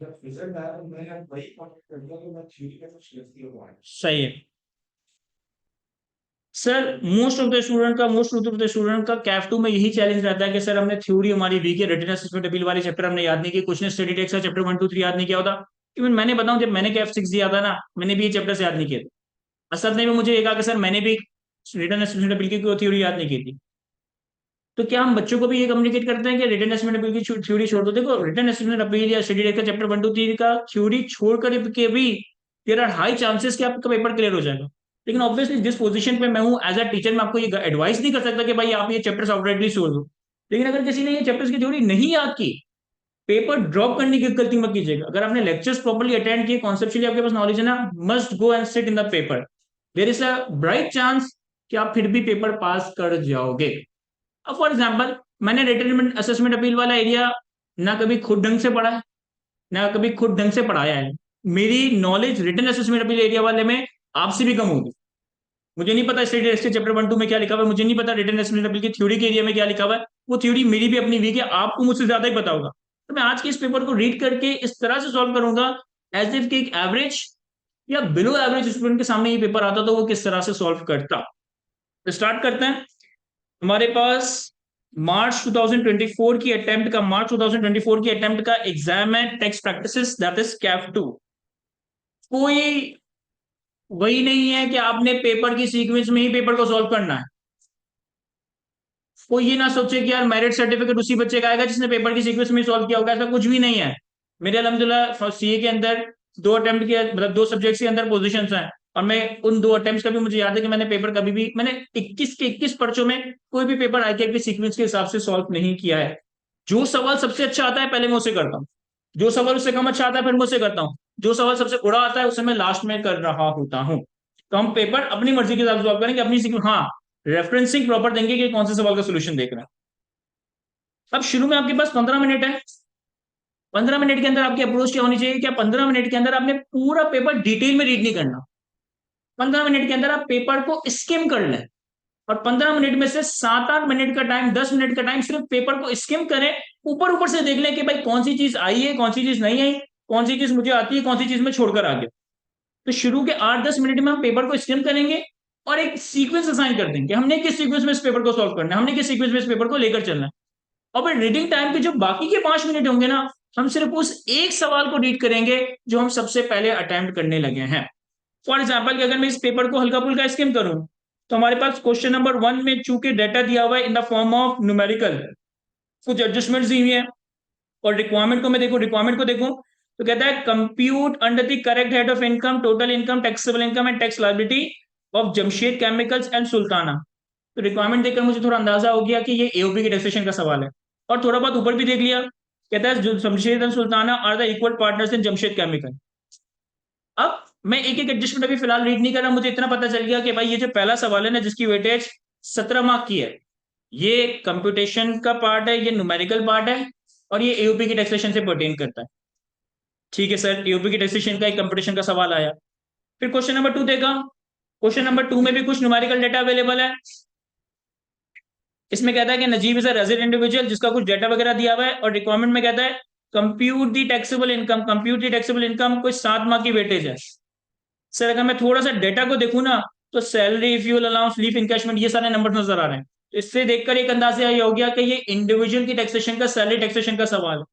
जब रिजल्ट आया तो मैंने वही कॉन्टेक्ट कर दिया कि मैं थ्योरी का कुछ गलती हो गई सही है sir. Most of the student का कैफ टू में यही चैलेंज रहता है कि सर हमने थ्योरी हमारी वीक है, रिटन असेसमेंट अपील वाली चैप्टर हमने याद नहीं की, कुछ ने स्टडी टेक्स्ट का चैप्टर 1 2 3 याद नहीं किया होता। इवन मैंने बताऊं जब मैंने कैफ 6 दिया था ना, मैंने भी ये चैप्टर से याद नहीं किया था। असद ने भी मुझे ये कहा कि सर मैंने भी रिटन असेसमेंट अपील की कोई थ्योरी याद नहीं की थी। तो क्या हम बच्चों को भी ये कम्युनिकेट करते हैं कि रिटन असेसमेंट अपील की थ्योरी छोड़ दो? देखो, रिटन असेसमेंट अपील या स्टडी टेक्स्ट का चैप्टर 1 2 3 का थ्योरी छोड़ कर के भी देयर आर हाई चांसेस कि आपका पेपर क्लियर हो जाएगा। लेकिन ऑब्वियसली जिस पोजीशन पे मैं हूँ एज अ टीचर, मैं आपको ये एडवाइस नहीं कर सकता कि भाई आप ये चैप्टर्स आउटराइटली छोड़ दो। लेकिन अगर किसी ने ये चैप्टर्स की थ्योरी नहीं याद की, पेपर ड्रॉप करने की गलती मत कीजिएगा। अगर आपने लेक्चर्स प्रॉपर्ली अटेंड किए, कॉन्सेप्चुअली आपके पास नॉलेज है ना, must go and sit in the paper. There is a bright chance कि आप फिर भी पेपर पास कर जाओगे। अब फॉर एग्जाम्पल मैंने रिटन असेसमेंट अपील वाला एरिया ना कभी खुद ढंग से पढ़ा है, ना कभी खुद ढंग से पढ़ाया है। मेरी knowledge written assessment appeal area वाले में आपसे भी कम होगी। मुझे नहीं पता स्टेटिस्टिक्स चैप्टर 1 2 में क्या लिखा हुआ है, मुझे नहीं पता रिटन असेसमेंट अपील की थ्योरी के एरिया में क्या लिखा हुआ है। वो थ्योरी मेरी भी अपनी वीक है, आपको मुझसे ज्यादा ही पता होगा। तो मैं आज के इस पेपर को रीड करके इस तरह से सॉल्व करूंगा एज इफ कि एक एवरेज या बिलो एवरेज स्टूडेंट के सामने ये पेपर आता तो वो किस तरह से सॉल्व करता। तो स्टार्ट करते हैं। हमारे पास मार्च 2024 की अटेम्प्ट का एग्जाम है, text practices, that is Kaif 2। कोई वही नहीं है कि आपने पेपर की सीक्वेंस में ही पेपर को सॉल्व करना है। कोई ये ना सोचे कि यार मेरिट सर्टिफिकेट उसी बच्चे का आएगा जिसने पेपर की सीक्वेंस में सॉल्व किया होगा, ऐसा कुछ भी नहीं है। मेरे अल्हम्दुलिल्लाह सीए के अंदर 2 अटेम्प्ट के मतलब 2 सब्जेक्ट्स के अंदर पोजीशन हैं, और मैं उन 2 अटेम्प्ट का भी मुझे याद है कि मैंने पेपर कभी भी, मैंने 21 के 21 पर्चों में कोई भी पेपर आईके के सीक्वेंस के हिसाब से सॉल्व नहीं किया है। जो सवाल सबसे अच्छा आता है पहले मैं उसे करता हूँ, जो सवाल उससे कम अच्छा आता है फिर मैं उसे करता हूँ, जो सवाल सबसे बुरा आता है उसे मैं लास्ट में कर रहा होता हूँ। तो हम पेपर अपनी मर्जी के हिसाब से सॉल्व करेंगे, अपनी सीक्वेंस, हाँ, रेफरेंसिंग प्रॉपर देंगे कि कौन से सवाल का सोल्यूशन देख रहे हैं। अब शुरू में आपके पास 15 मिनट है। 15 मिनट के अंदर आपकी अप्रोच क्या होनी चाहिए? क्या 15 मिनट के अंदर आपने पूरा पेपर डिटेल में रीड नहीं करना। 15 मिनट के अंदर आप पेपर को स्किम कर लें, और 15 मिनट में से 7-8 मिनट का टाइम, 10 मिनट का टाइम सिर्फ पेपर को स्किम करें, ऊपर ऊपर से देख लें कि भाई कौन सी चीज आई है, कौन सी चीज नहीं आई, कौन सी चीज मुझे आती है, कौन सी चीज मैं छोड़कर आ गया। तो शुरू के 8-10 मिनट में हम पेपर को स्किम करेंगे और एक सीक्वेंस असाइन कर देंगे, हमने किस सीक्वेंस में इस पेपर को सॉल्व करना है, हमने किस सीक्वेंस में इस पेपर को लेकर चलना है। और फिर रीडिंग टाइम के जो बाकी के 5 मिनट होंगे ना, हम सिर्फ उस एक सवाल को रीड करेंगे जो हम सबसे पहले अटेम्प्ट करने लगे हैं। फॉर एग्जाम्पल कि अगर मैं इस पेपर को हल्का फुल्का स्किम करूं, तो हमारे पास क्वेश्चन नंबर 1 में चूंकि डेटा दिया हुआ है in the form of numerical, कुछ एडजस्टमेंट दी हुई है, और रिक्वायरमेंट को मैं देखूं, रिक्वायरमेंट को देखूं तो कहता है compute under the correct head of income total income taxable income and tax liability of Jamshed chemicals and Sultana. तो रिक्वायरमेंट देखकर मुझे थोड़ा अंदाजा हो गया कि ये एओपी के टैक्सेशन का सवाल है, और थोड़ा बहुत ऊपर भी देख लिया, कहता है Jamshed and Sultana are the equal partners in Jamshed chemical. अब मैं एक एक एडजस्टमेंट अभी फिलहाल रीड नहीं कर रहा, मुझे इतना पता चल गया कि भाई ये जो पहला सवाल है ना जिसकी वेटेज 17 मार्क की है, ये कंप्यूटेशन का पार्ट है, ये न्यूमेरिकल पार्ट है, और ये एओपी की टैक्सेशन से पर्टेन करता है। ठीक है सर, एओपी की टैक्सेशन का एक कंप्यूटेशन का सवाल आया। फिर क्वेश्चन नंबर 2 देखा, क्वेश्चन नंबर 2 में भी कुछ न्यूमेरिकल डेटा अवेलेबल है। इसमें कहता है कि Najeeb is a resident individual, जिसका कुछ डेटा वगैरह दिया हुआ है, और रिक्वायरमेंट में कहता है कंप्यूट दी टैक्सेबल इनकम, कंप्यूट दी टैक्सेबल इनकम कोई 7 मार्क की वेटेज है। सर अगर मैं थोड़ा सा डेटा को देखूं ना, तो salary, fuel allowance, leave encashment, ये सारे नंबर नजर आ रहे हैं। तो इससे देखकर एक अंदाजा ये हो गया कि ये इंडिविजुअल की टैक्सेशन का, सैलरी टैक्सेशन का सवाल है।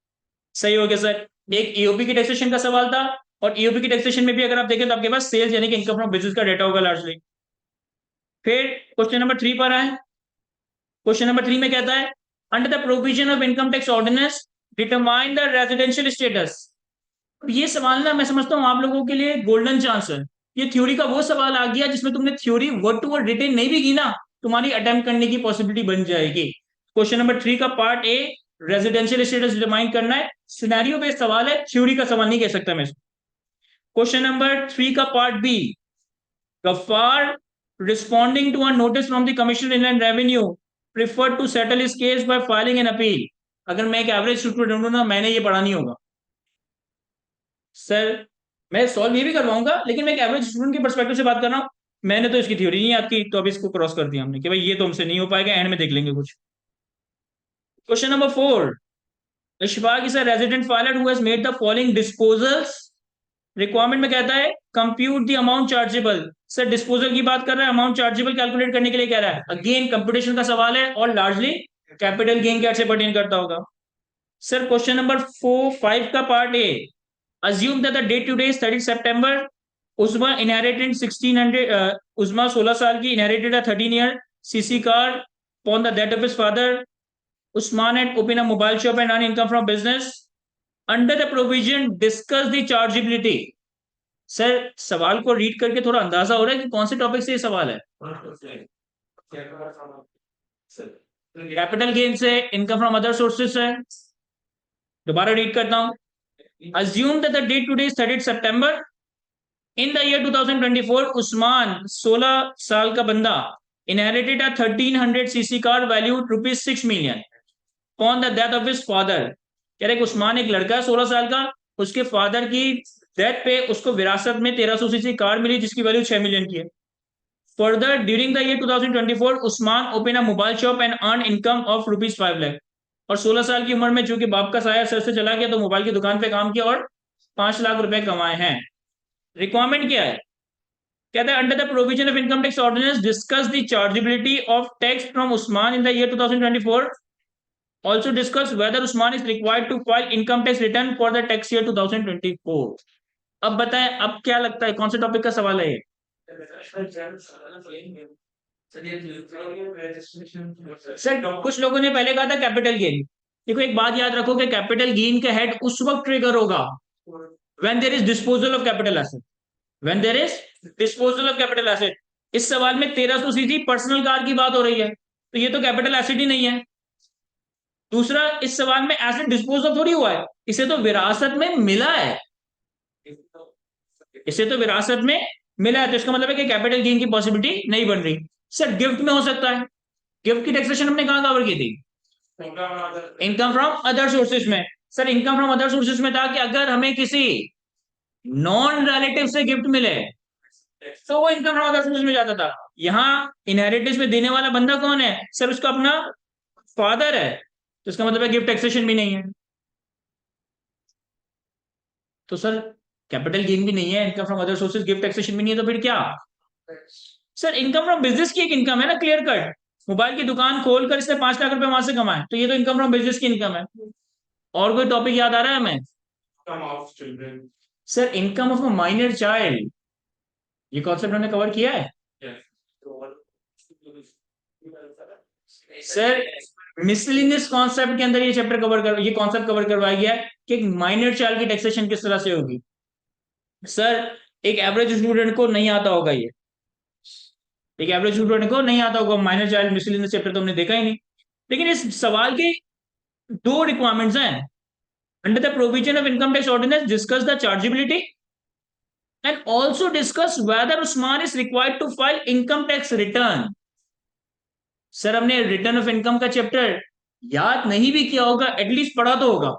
सही हो गया सर, एक ईओपी की टैक्सेशन का सवाल था, और ईओपी की टैक्सेशन में भी अगर आप देखें तो आपके पास सेल्स यानी कि इनकम फ्रॉम बिजनेस का डेटा होगा लार्जली। फिर क्वेश्चन नंबर 3 पर आए, क्वेश्चन नंबर 3 में कहता है under the provision of income tax ordinance determine the residential status. ये सवाल ना मैं समझता हूँ आप लोगों के लिए गोल्डन चांस है। ये थ्योरी का वो सवाल आ गया जिसमें तुमने theory word to word retain नहीं भी की ना, तुम्हारी अटेम्प्ट करने की पॉसिबिलिटी बन जाएगी। क्वेश्चन नंबर 3 का part A, residential status determine करना है, सिनेरियो बेस्ड सवाल है, थ्योरी का सवाल नहीं कह सकता मैं इसको। क्वेश्चन नंबर 3 का part B, Ghaffar responding to a notice from the commissioner inland revenue preferred to settle his case by filing an appeal. अगर मैं एक एवरेज स्टूडेंट हूं ना, मैंने ये पढ़ा नहीं होगा सर, मैं सॉल्व ये भी करवाऊंगा, लेकिन मैं एक एवरेज स्टूडेंट के पर्सपेक्टिव से बात कर रहा हूँ। मैंने तो इसकी थ्योरी नहीं याद की, तो अभी इसको क्रॉस कर दिया हमने कि भाई ये तो हमसे नहीं हो पाएगा, एंड में देख लेंगे कुछ। Question number 4, Ishfaq is a resident filer who has made the following disposals. Requirement में कहता है compute the amount chargeable. Sir disposal की बात कर रहा है, अमाउंट चार्जेबल कैलकुलेट करने के लिए कह रहा है, अगेन कंप्यूटेशन का सवाल है, और लार्जली कैपिटल गेन के से पर्टेन करता होगा। सर क्वेश्चन नंबर 4-5 का part A, assume that the date today is 30 September. Uzma inherited 1600, Uzma 16 साल की, inherited a 13-year CC car upon the death of his father. Usman had opened a mobile shop and earned income from business. Under the provision, discuss the chargeability. Sir सवाल को read करके थोड़ा अंदाजा हो रहा है कि कौन से टॉपिक से ये सवाल है। कैपिटल गेन से, इनकम फ्रॉम अदर सोर्सेस से। दोबारा रीड करता हूं, assume that the date today is 30 September. In the year 2024, Usman 16 साल का बंदा inherited a 1300 cc car valued rupees 6 million upon the death of his father. कह रहे कि उस्मान एक लड़का है 16 साल का, उसके फादर की डेथ पे उसको विरासत में 1300 सीसी कार मिली जिसकी वैल्यू 6 मिलियन की है। Further during the year 2024, Usman open a mobile shop and earn income of rupees 5 lakh. और 16 साल की उम्र में चूंकि बाप का साया सर से चला गया, तो मोबाइल की दुकान पे काम किया और 5 लाख रुपए कमाए हैं। रिक्वायरमेंट क्या है, कहता है under the provision of income tax ordinance discuss the chargeability of tax from Usman in the year 2024, also discuss whether Usman is required to file income tax return for the tax year 2024। अब बताएं, अब क्या लगता है कौन से टॉपिक का सवाल है ये। सर कुछ लोगों ने पहले कहा था कैपिटल गेन। देखो एक बात याद रखो कि कैपिटल गेन का हेड उस वक्त ट्रिगर होगा when there is disposal of capital asset, when there is disposal of capital asset. इस सवाल में 1300 सीसी पर्सनल कार की बात हो रही है, तो ये तो कैपिटल एसेट ही नहीं है। दूसरा, इस सवाल में एसेट डिस्पोज ऑफ थोड़ी हुआ है, इसे तो विरासत में मिला है, इसे तो विरासत में मिला है, तो इसका मतलब है कि कैपिटल गेन की पॉसिबिलिटी नहीं बन रही। सर गिफ्ट में हो सकता है, गिफ्ट की टैक्सेशन हमने कहां कवर की थी, इनकम फ्रॉम अदर सोर्सेज में। Sir income from other sources में था कि अगर हमें किसी नॉन रिलेटिव से गिफ्ट मिले, तो वो इनकम फ्रॉम अदर सोर्स में जाता था। यहाँ इनहेरिटेंस में देने वाला बंदा कौन है सर, उसका अपना फादर है, तो इसका मतलब है गिफ्ट टैक्सेशन भी नहीं है। तो सर कैपिटल गेन भी नहीं है, income from other sources, gift taxation भी नहीं है, तो फिर क्या? सर इनकम फ्रॉम बिजनेस की एक इनकम है ना, क्लियर कट। मोबाइल की दुकान खोलकर इसने 5 लाख रुपए वहां से कमाए, तो ये तो इनकम फ्रॉम बिजनेस की इनकम है। और कोई टॉपिक याद आ रहा है हमें? Sir income of a minor child, ये कॉन्सेप्ट हमने कवर किया है। सर मिसलिनियस कॉन्सेप्ट के अंदर ये चैप्टर कवर कर, ये कॉन्सेप्ट कवर करवाया गया है कि एक माइनर चाइल्ड की टैक्सेशन किस तरह से होगी। सर एक एवरेज स्टूडेंट को नहीं आता होगा ये, एक एवरेज स्टूडेंट को नहीं आता होगा माइनर चाइल्ड मिसलिनियस चैप्टर, तो हमने देखा ही नहीं। लेकिन इस सवाल के दो रिक्वायरमेंट्स हैं। Under the provision of income tax ordinance discuss the chargeability and also discuss whether Usman is required to file income tax return। Sir हमने रिटर्न ऑफ इनकम का चैप्टर याद नहीं भी किया होगा, एटलीस्ट पढ़ा तो होगा।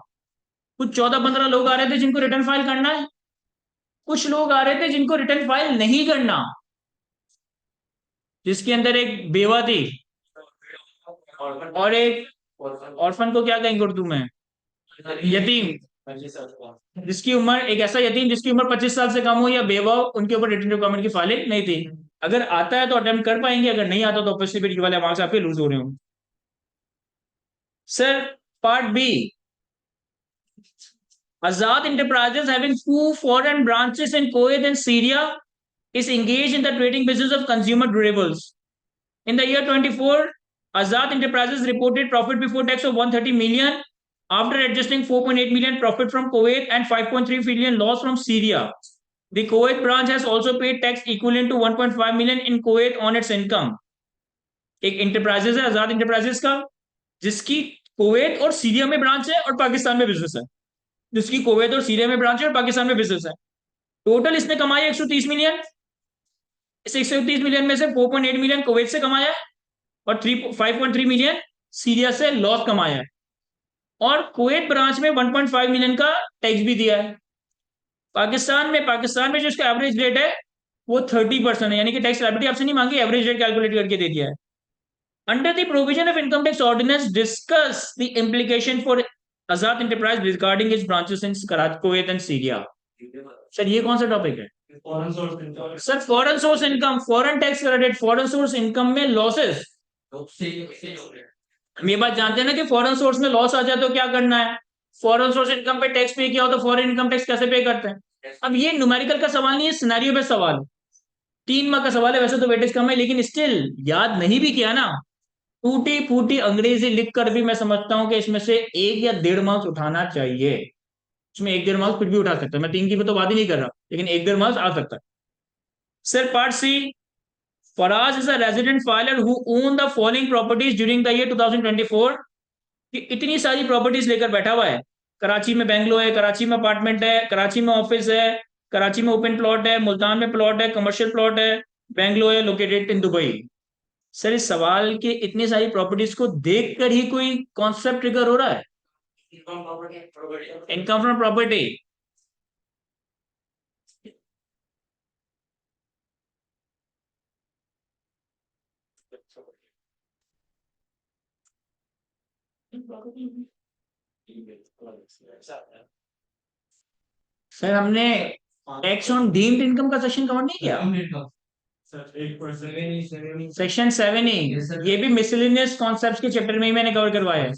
कुछ 14-15 लोग आ रहे थे जिनको रिटर्न फाइल करना है, कुछ लोग आ रहे थे जिनको रिटर्न फाइल नहीं करना, जिसके अंदर एक बेवा थी और एक ऑर्फन को क्या कहेंगे उर्दू में, यतीम, जिसकी उम्र, एक ऐसा यतीम जिसकी उम्र 25 साल से कम हो या बेवा हो, उनके ऊपर रिटर्न रिक्वायरमेंट की फाइलिंग नहीं थी। अगर आता है तो अटेम्प्ट कर पाएंगे, अगर नहीं आता तो ऑब्वियसली फिर ये वाले मार्क्स आपके लूज हो रहे होंगे। Sir part B, Azad Enterprises having 2 foreign branches in Kuwait and Syria is engaged in the trading business of consumer durables. In the year 24, Azad Enterprises reported profit before tax of 130 million after adjusting 4.8 million profit from Kuwait and 5.3 million loss from Syria. The Kuwait branch has also paid tax equivalent to 1.5 million in Kuwait on its income. एक enterprises है आजाद enterprises का, जिसकी Kuwait और Syria में branch है और पाकिस्तान में business है, जिसकी कुवैत और सीरिया में ब्रांच है और पाकिस्तान में बिजनेस है। टोटल इसने कमाई 130 मिलियन। इस 130 मिलियन में से 4.8 मिलियन कुवैत से कमाया है और 5.3 मिलियन सीरिया से लॉस कमाया है, और कुवैत ब्रांच में 1.5 मिलियन का टैक्स भी दिया है। पाकिस्तान में जो इसका एवरेज रेट है वो 30% है, यानी कि टैक्स लायबिलिटी आपसे नहीं मांगी, एवरेज रेट कैलकुलेट करके दे दिया है। Under the provision of income tax ordinance, discuss the implication for Azad Enterprise regarding its branches in Kuwait and Syria। Sir ये कौन सा टॉपिक है? Sir foreign source income, foreign tax credit, foreign source income में losses. हम ये बात जानते हैं ना कि फॉरेन सोर्स में लॉस आ जाए तो क्या करना है, फॉरेन सोर्स इनकम पे टैक्स पे किया हो तो फॉरेन इनकम टैक्स कैसे पे करते हैं। अब ये न्यूमेरिकल का सवाल नहीं है, सिनेरियो बेस्ड सवाल है, 3 मार्क का सवाल है, वैसे तो वेटेज कम है, लेकिन स्टिल याद नहीं भी किया ना, टूटी फूटी अंग्रेजी लिखकर भी मैं समझता हूं कि इसमें से 1 या 1.5 मार्क्स उठाना चाहिए। इसमें 1-1.5 मार्क्स कुछ भी उठा सकता है, मैं 3 की तो बात ही नहीं कर रहा, लेकिन 1-1.5 मार्क्स आ सकता है। Sir part C, Faraz is a resident filer who own the following properties during the year 2024। कि इतनी सारी प्रॉपर्टीज लेकर बैठा हुआ है, कराची में बेंगलो है, कराची में अपार्टमेंट है, कराची में ऑफिस है, कराची में ओपन प्लॉट है, मुल्तान में प्लॉट है, कमर्शियल प्लॉट है, बेंगलो है लोकेटेड इन दुबई। सर इस सवाल के इतनी सारी प्रॉपर्टीज को देखकर ही कोई कॉन्सेप्ट ट्रिगर हो रहा है, इनकम फ्रॉम प्रॉपर्टी। सर हमने टैक्स ऑन डीम्ड इनकम का सेक्शन कवर नहीं किया, सेक्शन 7 ही, ये भी मिसलेनियस कॉन्सेप्ट्स के चैप्टर में ही मैंने कवर करवाया है।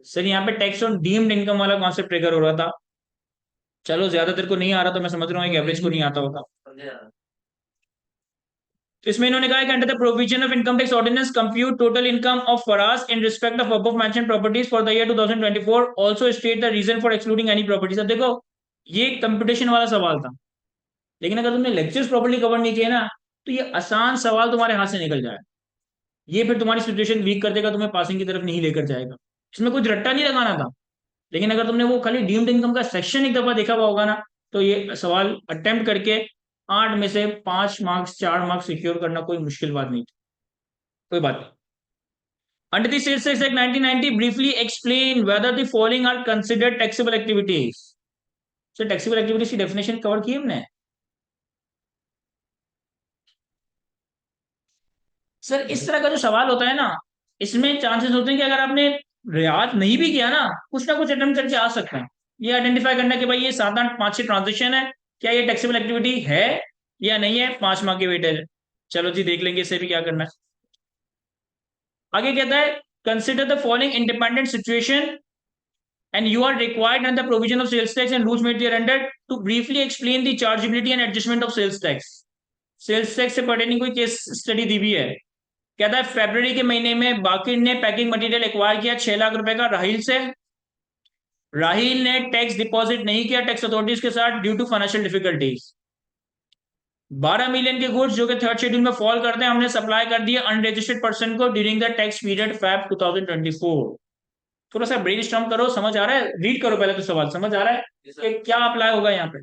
सर यहाँ पे टैक्स ऑन डीम्ड इनकम वाला कॉन्सेप्ट ट्रिगर हो रहा था। चलो ज्यादातर को नहीं आ रहा, तो मैं समझ रहा हूँ एक एवरेज को नहीं आता होगा। तो इसमें इन्होंने कहा कि under the provision of income tax ordinance compute total income of Faraz in respect of above mentioned properties for the year 2024, also state the reason for excluding any properties. अब देखो ये कंप्यूटेशन वाला सवाल था, लेकिन अगर तुमने लेक्चर्स प्रॉपर्ली कवर नहीं किए ना, तो ये आसान सवाल तुम्हारे हाथ से निकल जाए, ये फिर तुम्हारी सिचुएशन वीक कर देगा, तुम्हें पासिंग की तरफ नहीं लेकर जाएगा। इसमें कुछ रट्टा नहीं लगाना था, लेकिन अगर तुमने वो खाली डीम्ड इनकम का सेक्शन एक दफा देखा हुआ होगा ना, तो ये सवाल अटेम्प्ट करके 8 में से 5 मार्क्स 4 मार्क्स सिक्योर करना कोई मुश्किल बात नहीं थी, कोई बात नहीं। Under the Sales Tax Act 1990, briefly explain whether the following are considered taxable activities। So taxable activities की डेफिनेशन कवर की हमने, सर इस तरह का जो सवाल होता है ना, इसमें चांसेस होते हैं कि अगर आपने याद नहीं भी किया ना कुछ अटेम्प्ट करके आ सकते हैं। ये आइडेंटिफाई करना कि भाई ये 7 8 5 6 ट्रांजेक्शन है, क्या ये टैक्सेबल एक्टिविटी है या नहीं है, 5 मार्क की वेटेज है। चलो जी देख लेंगे इससे भी क्या करना है। आगे कहता है consider the following independent situation and you are required under the provision of sales tax and rules made thereunder to briefly explain the chargeability and adjustment of sales tax. Sales tax से pertaining कोई case study दी हुई है। कहता है फरवरी के महीने में बाकिर ने पैकिंग मटेरियल एक्वायर किया 6 लाख रुपए का राहिल से। राहिल ने टैक्स डिपॉजिट नहीं किया टैक्स अथॉरिटीज के साथ due to financial difficulties. 12 million के गुड्स जो कि थर्ड शेड्यूल में फॉल करते हैं हमने सप्लाई कर दिए अनरजिस्टर्ड पर्सन को during the tax period Feb 2024। थोड़ा सा ब्रेनस्टॉर्म करो, समझ आ रहा है? रीड करो पहले तो सवाल, समझ आ रहा है कि क्या अप्लाई होगा यहाँ पे।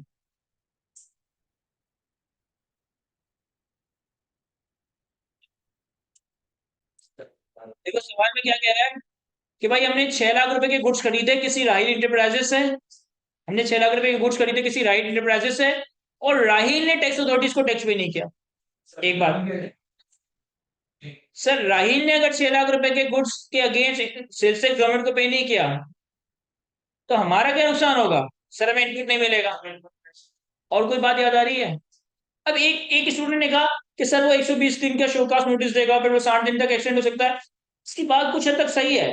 देखो सवाल में क्या कह रहा है कि भाई हमने 6 लाख रुपए के गुड्स खरीदे किसी राहिल इंटरप्राइजेस से। हमने 6 लाख रुपए के गुड्स खरीदे किसी राहिल इंटरप्राइजेस से और राहिल ने टैक्स अथॉरिटीज को टैक्स पे नहीं किया। एक बात सर, राहिल ने अगर 6 लाख रुपए के गुड्स के अगेंस्ट सेल्स टैक्स गवर्नमेंट को पे नहीं किया तो हमारा क्या नुकसान होगा? सर हमें इनपुट नहीं मिलेगा। और कोई बात याद आ रही है? अब एक एक स्टूडेंट ने कहा कि सर वो 120 दिन का शोकास नोटिस देगा फिर वो 60 दिन तक एक्सटेंड हो सकता है। इसकी बात कुछ हद तक सही है।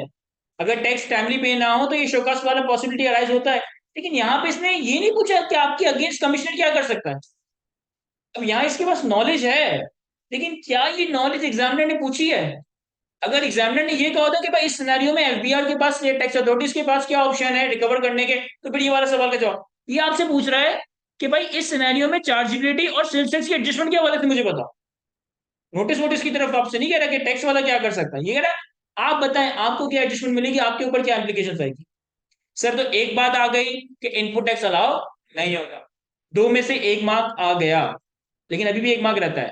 अगर टैक्स टाइमली पे ना हो तो ये शोकास वाला पॉसिबिलिटी अराइज होता है। लेकिन यहाँ पे इसने ये नहीं पूछा कि आपके अगेंस्ट कमिश्नर क्या कर सकता है। अब यहाँ इसके पास नॉलेज है, लेकिन क्या ये नॉलेज एग्जामिनर ने पूछी है? अगर एग्जामिनर ने ये कहा होता कि भाई इस सिनेरियो में एफबीआर के पास या टैक्स अथॉरिटीज के पास क्या ऑप्शन है रिकवर करने के, तो फिर ये वाला सवाल का जवाब ये आपसे पूछ रहा है कि भाई इस सिनेरियो में चार्जेबिलिटी और सेल्स टैक्स की एडजस्टमेंट क्या वाले थे मुझे बताओ। नोटिस वोटिस की तरफ आपसे नहीं कह रहा कि टैक्स वाला क्या कर सकता है, ये कह रहा है आप बताएं आपको क्या एडजस्टमेंट मिलेगी, आपके ऊपर क्या एप्लीकेशन आएगी। सर तो एक बात आ गई कि इनपुट टैक्स अलाउ नहीं होगा, 2 में से 1 मार्क आ गया, लेकिन अभी भी 1 मार्क रहता है।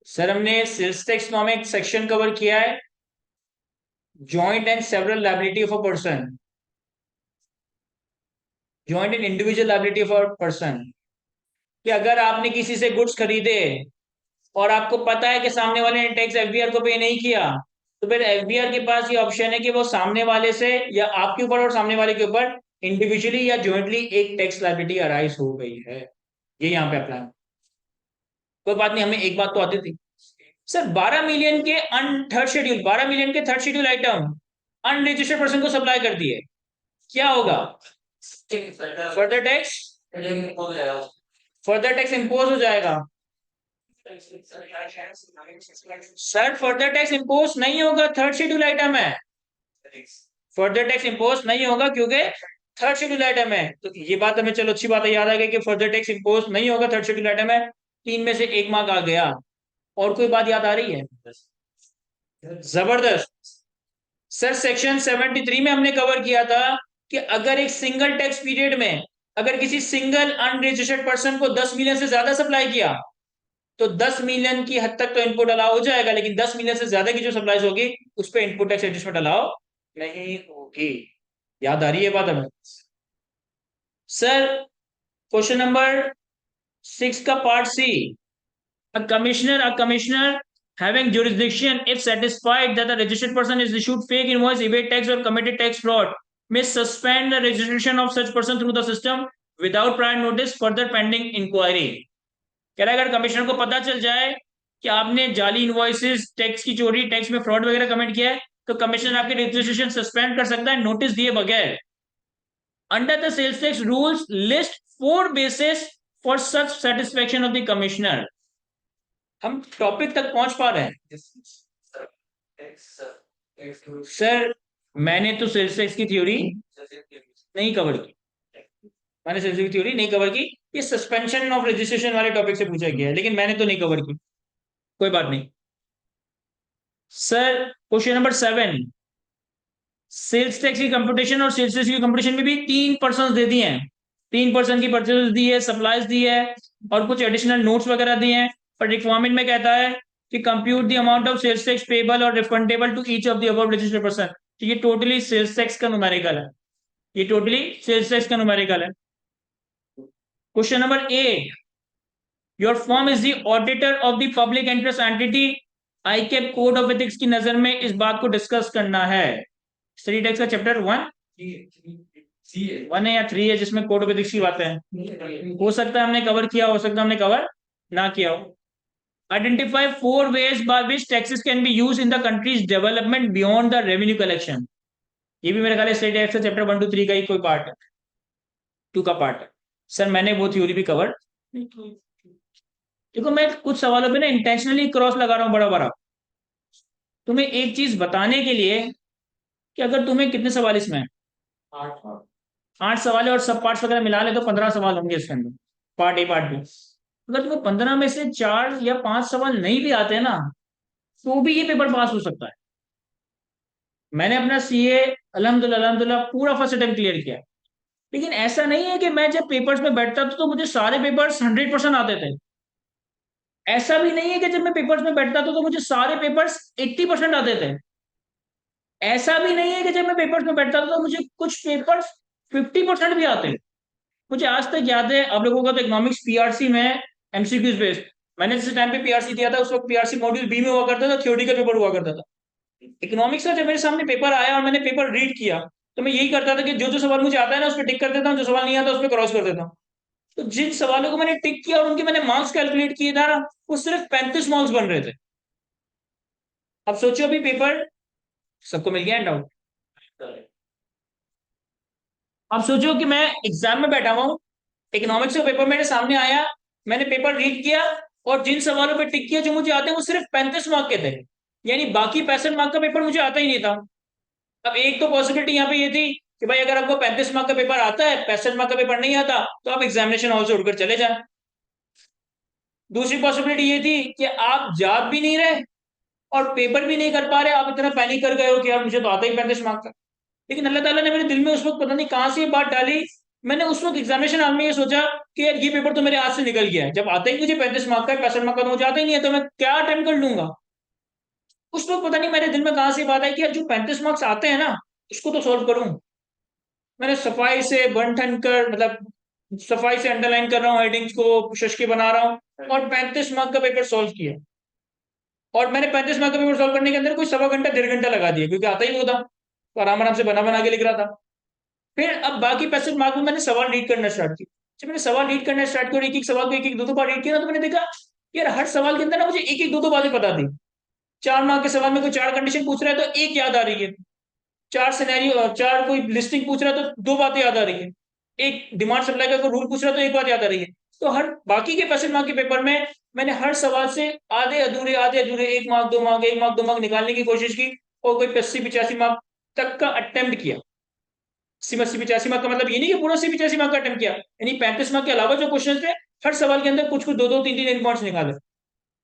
सर हमने सेल्स टैक्स नाम एक सेक्शन कवर किया है, joint and several liability of a person, joint and individual liability of a person. कि अगर आपने किसी से गुड्स खरीदे और आपको पता है कि सामने वाले ने टैक्स एफबीआर को पे नहीं किया, तो फिर एफबीआर के पास ये ऑप्शन है कि वो सामने वाले से या आपके ऊपर और सामने वाले के ऊपर इंडिविजुअली या जॉइंटली एक टैक्स लायबिलिटी अराइज हो गई है। ये यहाँ पे अप्लाई। कोई बात नहीं, हमें एक बात तो आती थी। सर 12 मिलियन के थर्ड शेड्यूल 12 मिलियन के third schedule item unregistered person को सप्लाई कर दिए, क्या होगा? Further tax, further tax impose हो जाएगा। सर फर्दर टैक्स इम्पोज नहीं होगा, थर्ड शेड्यूल आइटम है। फर्दर टैक्स इम्पोज नहीं होगा क्योंकि थर्ड शेड्यूल आइटम है। तो ये बात हमें चलो अच्छी बात है, याद आ गई कि फर्दर टैक्स इम्पोज नहीं होगा, थर्ड शेड्यूल आइटम है। 3 में से 1 मार्क आ गया। और कोई बात याद आ रही है? जबरदस्त। सर सेक्शन 73 में हमने कवर किया था कि अगर एक सिंगल टैक्स पीरियड में अगर किसी सिंगल अनरजिस्टर्ड पर्सन को 10 मिलियन से ज्यादा सप्लाई किया तो 10 मिलियन की हद तक तो इनपुट अलाउ हो जाएगा, लेकिन 10 मिलियन से ज्यादा की जो सप्लाई होगी उस पर इनपुट टैक्स एडजस्टमेंट अलाउ नहीं होगी। याद आ रही है बात हमें? सर क्वेश्चन नंबर 6 का part C, a commissioner having jurisdiction if satisfied that the registered person is issued fake invoice, evade tax or committed tax fraud may suspend the registration of such person through the system without prior notice further pending inquiry। कह रहा है अगर commissioner को पता चल जाए कि आपने जाली इनवॉइसेस, टैक्स की चोरी, टैक्स में फ्रॉड वगैरह कमिट किया है तो कमिश्नर आपकी रजिस्ट्रेशन सस्पेंड कर सकता है नोटिस दिए बगैर। Under the sales tax rules list 4 basis for such satisfaction of the commissioner. हम टॉपिक तक पहुंच पा रहे हैं? सर मैंने तो सेल्स टैक्स की थ्योरी नहीं कवर की, मैंने सेल्स टैक्स की थ्योरी नहीं कवर की। ये सस्पेंशन ऑफ रजिस्ट्रेशन वाले टॉपिक से पूछा गया है, लेकिन मैंने तो नहीं कवर की। कोई बात नहीं। Sir question number 7, sales tax की कंपटीशन और सेल्स टैक्स की कंपटीशन में भी 3 पर्सन दे दिए हैं। 3% की परचेज दी है, सप्लाईज दी है और कुछ एडिशनल नोट्स वगैरह दिए हैं। पर रिक्वायरमेंट में कहता है कि compute the amount of sales tax payable और refundable to each of the above registered person. तो ये टोटली सेल्स टैक्स का न्यूमेरिकल है, ये टोटली सेल्स टैक्स का न्यूमेरिकल है। Question number 8, your firm is the auditor of the public interest entity, ICAP code of ethics की नजर में इस बात को डिस्कस करना है। स्टडी टेक्स्ट का चैप्टर 1 है या 3 है जिसमें कोड ऑफ एथिक्स की बातें हैं? हो सकता है हमने कवर किया, हो सकता है हमने कवर ना किया हो। Identify 4 ways by which taxes can be used in the country's development beyond the revenue collection। ये भी मेरे ख्याल है स्टडी टेक्स्ट का चैप्टर 1 to 3 का ही कोई पार्ट है, 2 का पार्ट है। सर मैंने वो थ्योरी भी कवर, देखो मैं कुछ सवालों पे ना इंटेंशनली क्रॉस लगा रहा हूं बड़ा बड़ा, तुम्हें एक चीज बताने के लिए कि अगर तुम्हें कितने सवाल इसमें, 8 सवाल है और सब पार्ट्स वगैरह मिला ले तो 15 सवाल होंगे इसके अंदर, पार्ट ए पार्ट बी। अगर तुम्हें 15 में से 4 या 5 सवाल नहीं भी आते हैं ना, तो भी ये पेपर पास हो सकता है। मैंने अपना सीए अल्हम्दुलिल्लाह पूरा फर्स्ट अटेम्प्ट क्लियर किया, लेकिन ऐसा नहीं है कि मैं जब पेपर्स में बैठता था तो मुझे सारे पेपर्स 100% आते थे। ऐसा भी नहीं है कि जब मैं पेपर्स में बैठता था तो मुझे सारे पेपर्स 80% आते थे। ऐसा भी नहीं है कि जब मैं पेपर्स में बैठता था तो मुझे कुछ पेपर्स 50% भी आते। मुझे आज तक याद है, आप लोगों का तो इकोनॉमिक्स पीआरसी में एमसीक्यूज बेस्ड, मैंने जिस टाइम पे पीआरसी दिया था उस वक्त पीआरसी मॉड्यूल बी में हुआ करता था, थ्योरी का पेपर हुआ करता था। इकोनॉमिक्स का जब मेरे सामने पेपर आया और मैंने पेपर रीड किया तो मैं यही करता था कि जो जो सवाल मुझे आता है ना उस पर टिक कर देता हूँ, जो सवाल नहीं आता उस पर क्रॉस कर देता हूँ। तो जिन सवालों को मैंने टिक किया और उनके मैंने मार्क्स कैलकुलेट किए था ना, वो सिर्फ 35 मार्क्स बन रहे थे। अब सोचो अभी पेपर सबको मिल गया डाउट। अब सोचो कि मैं एग्जाम में बैठा हुआ हूँ, इकोनॉमिक्स का पेपर मेरे सामने आया, मैंने पेपर रीड किया और जिन सवालों पे टिक किया जो मुझे आते हैं वो सिर्फ 35 मार्क के थे, यानी बाकी 65 मार्क का पेपर मुझे आता ही नहीं था। अब एक तो पॉसिबिलिटी यहाँ पे ये थी कि भाई अगर आपको 35 मार्क का पेपर आता है, 65 मार्क का पेपर नहीं आता, तो आप एग्जामिनेशन हॉल से उड़कर चले जाए। दूसरी पॉसिबिलिटी ये थी कि आप जा भी नहीं रहे और पेपर भी नहीं कर पा रहे, आप इतना पैनिक कर गए हो कि यार मुझे तो आता ही 35 मार्क का। लेकिन अल्लाह ताला ने मेरे दिल में उस वक्त पता नहीं कहां से ये बात डाली, मैंने उस वक्त एग्जामिनेशन हॉल में ये सोचा कि यार ये पेपर तो मेरे हाथ से निकल गया है, जब आता ही मुझे 35 मार्क का, 65 मार्क का तो मुझे आता ही नहीं है, तो मैं क्या अटेम्प्ट कर लूंगा। उस वक्त पता नहीं मेरे दिल में कहां से बात आई कि यार जो 35 मार्क्स आते हैं ना उसको तो सॉल्व करूं। मैंने सफाई से बन ठन कर, मतलब सफाई से अंडरलाइन कर रहा हूँ, हेडिंग्स को शशकी बना रहा हूँ और 35 मार्क का पेपर सॉल्व किया। और मैंने 35 मार्क का पेपर सॉल्व करने के अंदर कोई सवा घंटा 1.5 घंटा लगा दिया, क्योंकि आता ही वो था तो आराम आराम से बना बना के लिख रहा था। फिर अब बाकी 65 मार्क में मैंने सवाल रीड करना स्टार्ट किया। जब मैंने सवाल रीड करना स्टार्ट किया, एक एक सवाल को एक एक दो दो बार रीड किया ना, तो मैंने देखा यार हर सवाल के अंदर ना मुझे एक एक दो दो बातें पता थी। 4 मार्क के सवाल में कोई 4 कंडीशन पूछ रहा है तो एक याद आ रही है, 4 सिनेरियो, 4 कोई लिस्टिंग पूछ रहा है तो 2 बातें याद आ रही है, एक डिमांड सप्लाई का कोई रूल पूछ रहा है तो एक बात याद आ रही है। तो हर बाकी के 65 मार्क के पेपर में मैंने हर सवाल से आधे अधूरे 1 मार्क 2 मार्क 1 मार्क 2 मार्क निकालने की कोशिश की और कोई 80-85 मार्क तक का अटेम्प्ट किया। 80-85 मार्क का मतलब ये नहीं कि पूरा 80-85 मार्क का अटेम्प्ट किया, यानी 35 मार्क के अलावा जो क्वेश्चन थे हर सवाल के अंदर कुछ कुछ दो दो तीन तीन पॉइंट्स निकाले।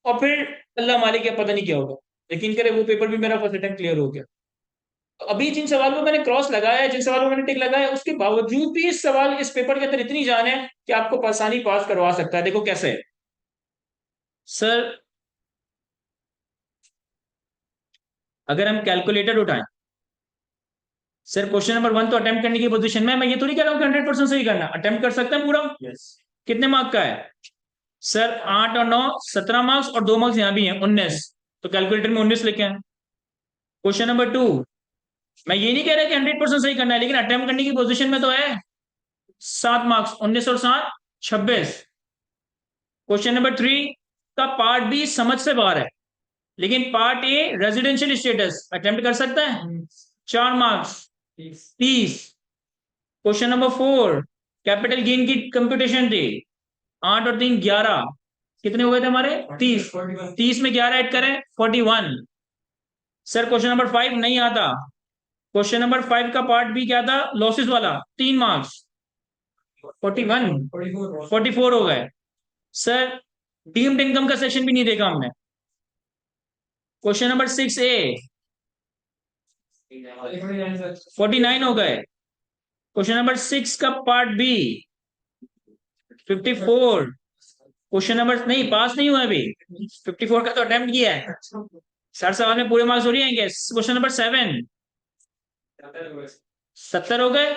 और फिर अल्लाह मालिक क्या पता नहीं क्या होगा, यकीन करे वो पेपर भी मेरा फर्स्ट अटेम्प्ट क्लियर हो गया। तो अभी जिन सवालों में मैंने क्रॉस लगाया है, जिन सवालों में मैंने टिक लगाया है, उसके बावजूद भी इस सवाल इस पेपर के अंदर इतनी जान है कि आपको आसानी पास करवा सकता है। देखो कैसे है सर, अगर हम कैलकुलेटर उठाएं, सर क्वेश्चन नंबर 1 तो अटेम्प्ट करने की पोजीशन में है, मैं ये थोड़ी कह रहा हूँ कि 100% सही करना, अटेम्प्ट कर सकते हैं पूरा। कितने मार्क का है सर? 8 और 9 17 मार्क्स और 2 मार्क्स यहाँ भी हैं, 19। तो कैलकुलेटर में 19 लिखे हैं। क्वेश्चन नंबर 2, मैं ये नहीं कह रहा कि 100% सही करना है, लेकिन अटेम्प्ट करने की पोजीशन में तो है। 7 मार्क्स, 19 और 7 26। क्वेश्चन नंबर 3 का पार्ट बी समझ से बाहर है, लेकिन part A residential status attempt कर सकता है, 4 marks 30। Question number 4 capital gain की कंप्यूटेशन थी, 8 और 3 11, कितने हो गए थे हमारे? 30। 30 में 11 ऐड करें 41। सर क्वेश्चन नंबर 5 नहीं आता। क्वेश्चन नंबर 5 का पार्ट बी क्या था? लॉसेस वाला, 3 मार्क्स 41, 44 हो गए। सर डीम्ड इनकम का सेक्शन भी नहीं देखा हमने। क्वेश्चन नंबर 6 ए 49 हो गए। क्वेश्चन नंबर 6 का पार्ट बी 54। क्वेश्चन नंबर नहीं, पास नहीं हुआ अभी, 54 का तो अटेम्प्ट किया है। 60 सवाल में पूरे मार्क्स हो रही हैं। क्वेश्चन नंबर 7 70 हो गए।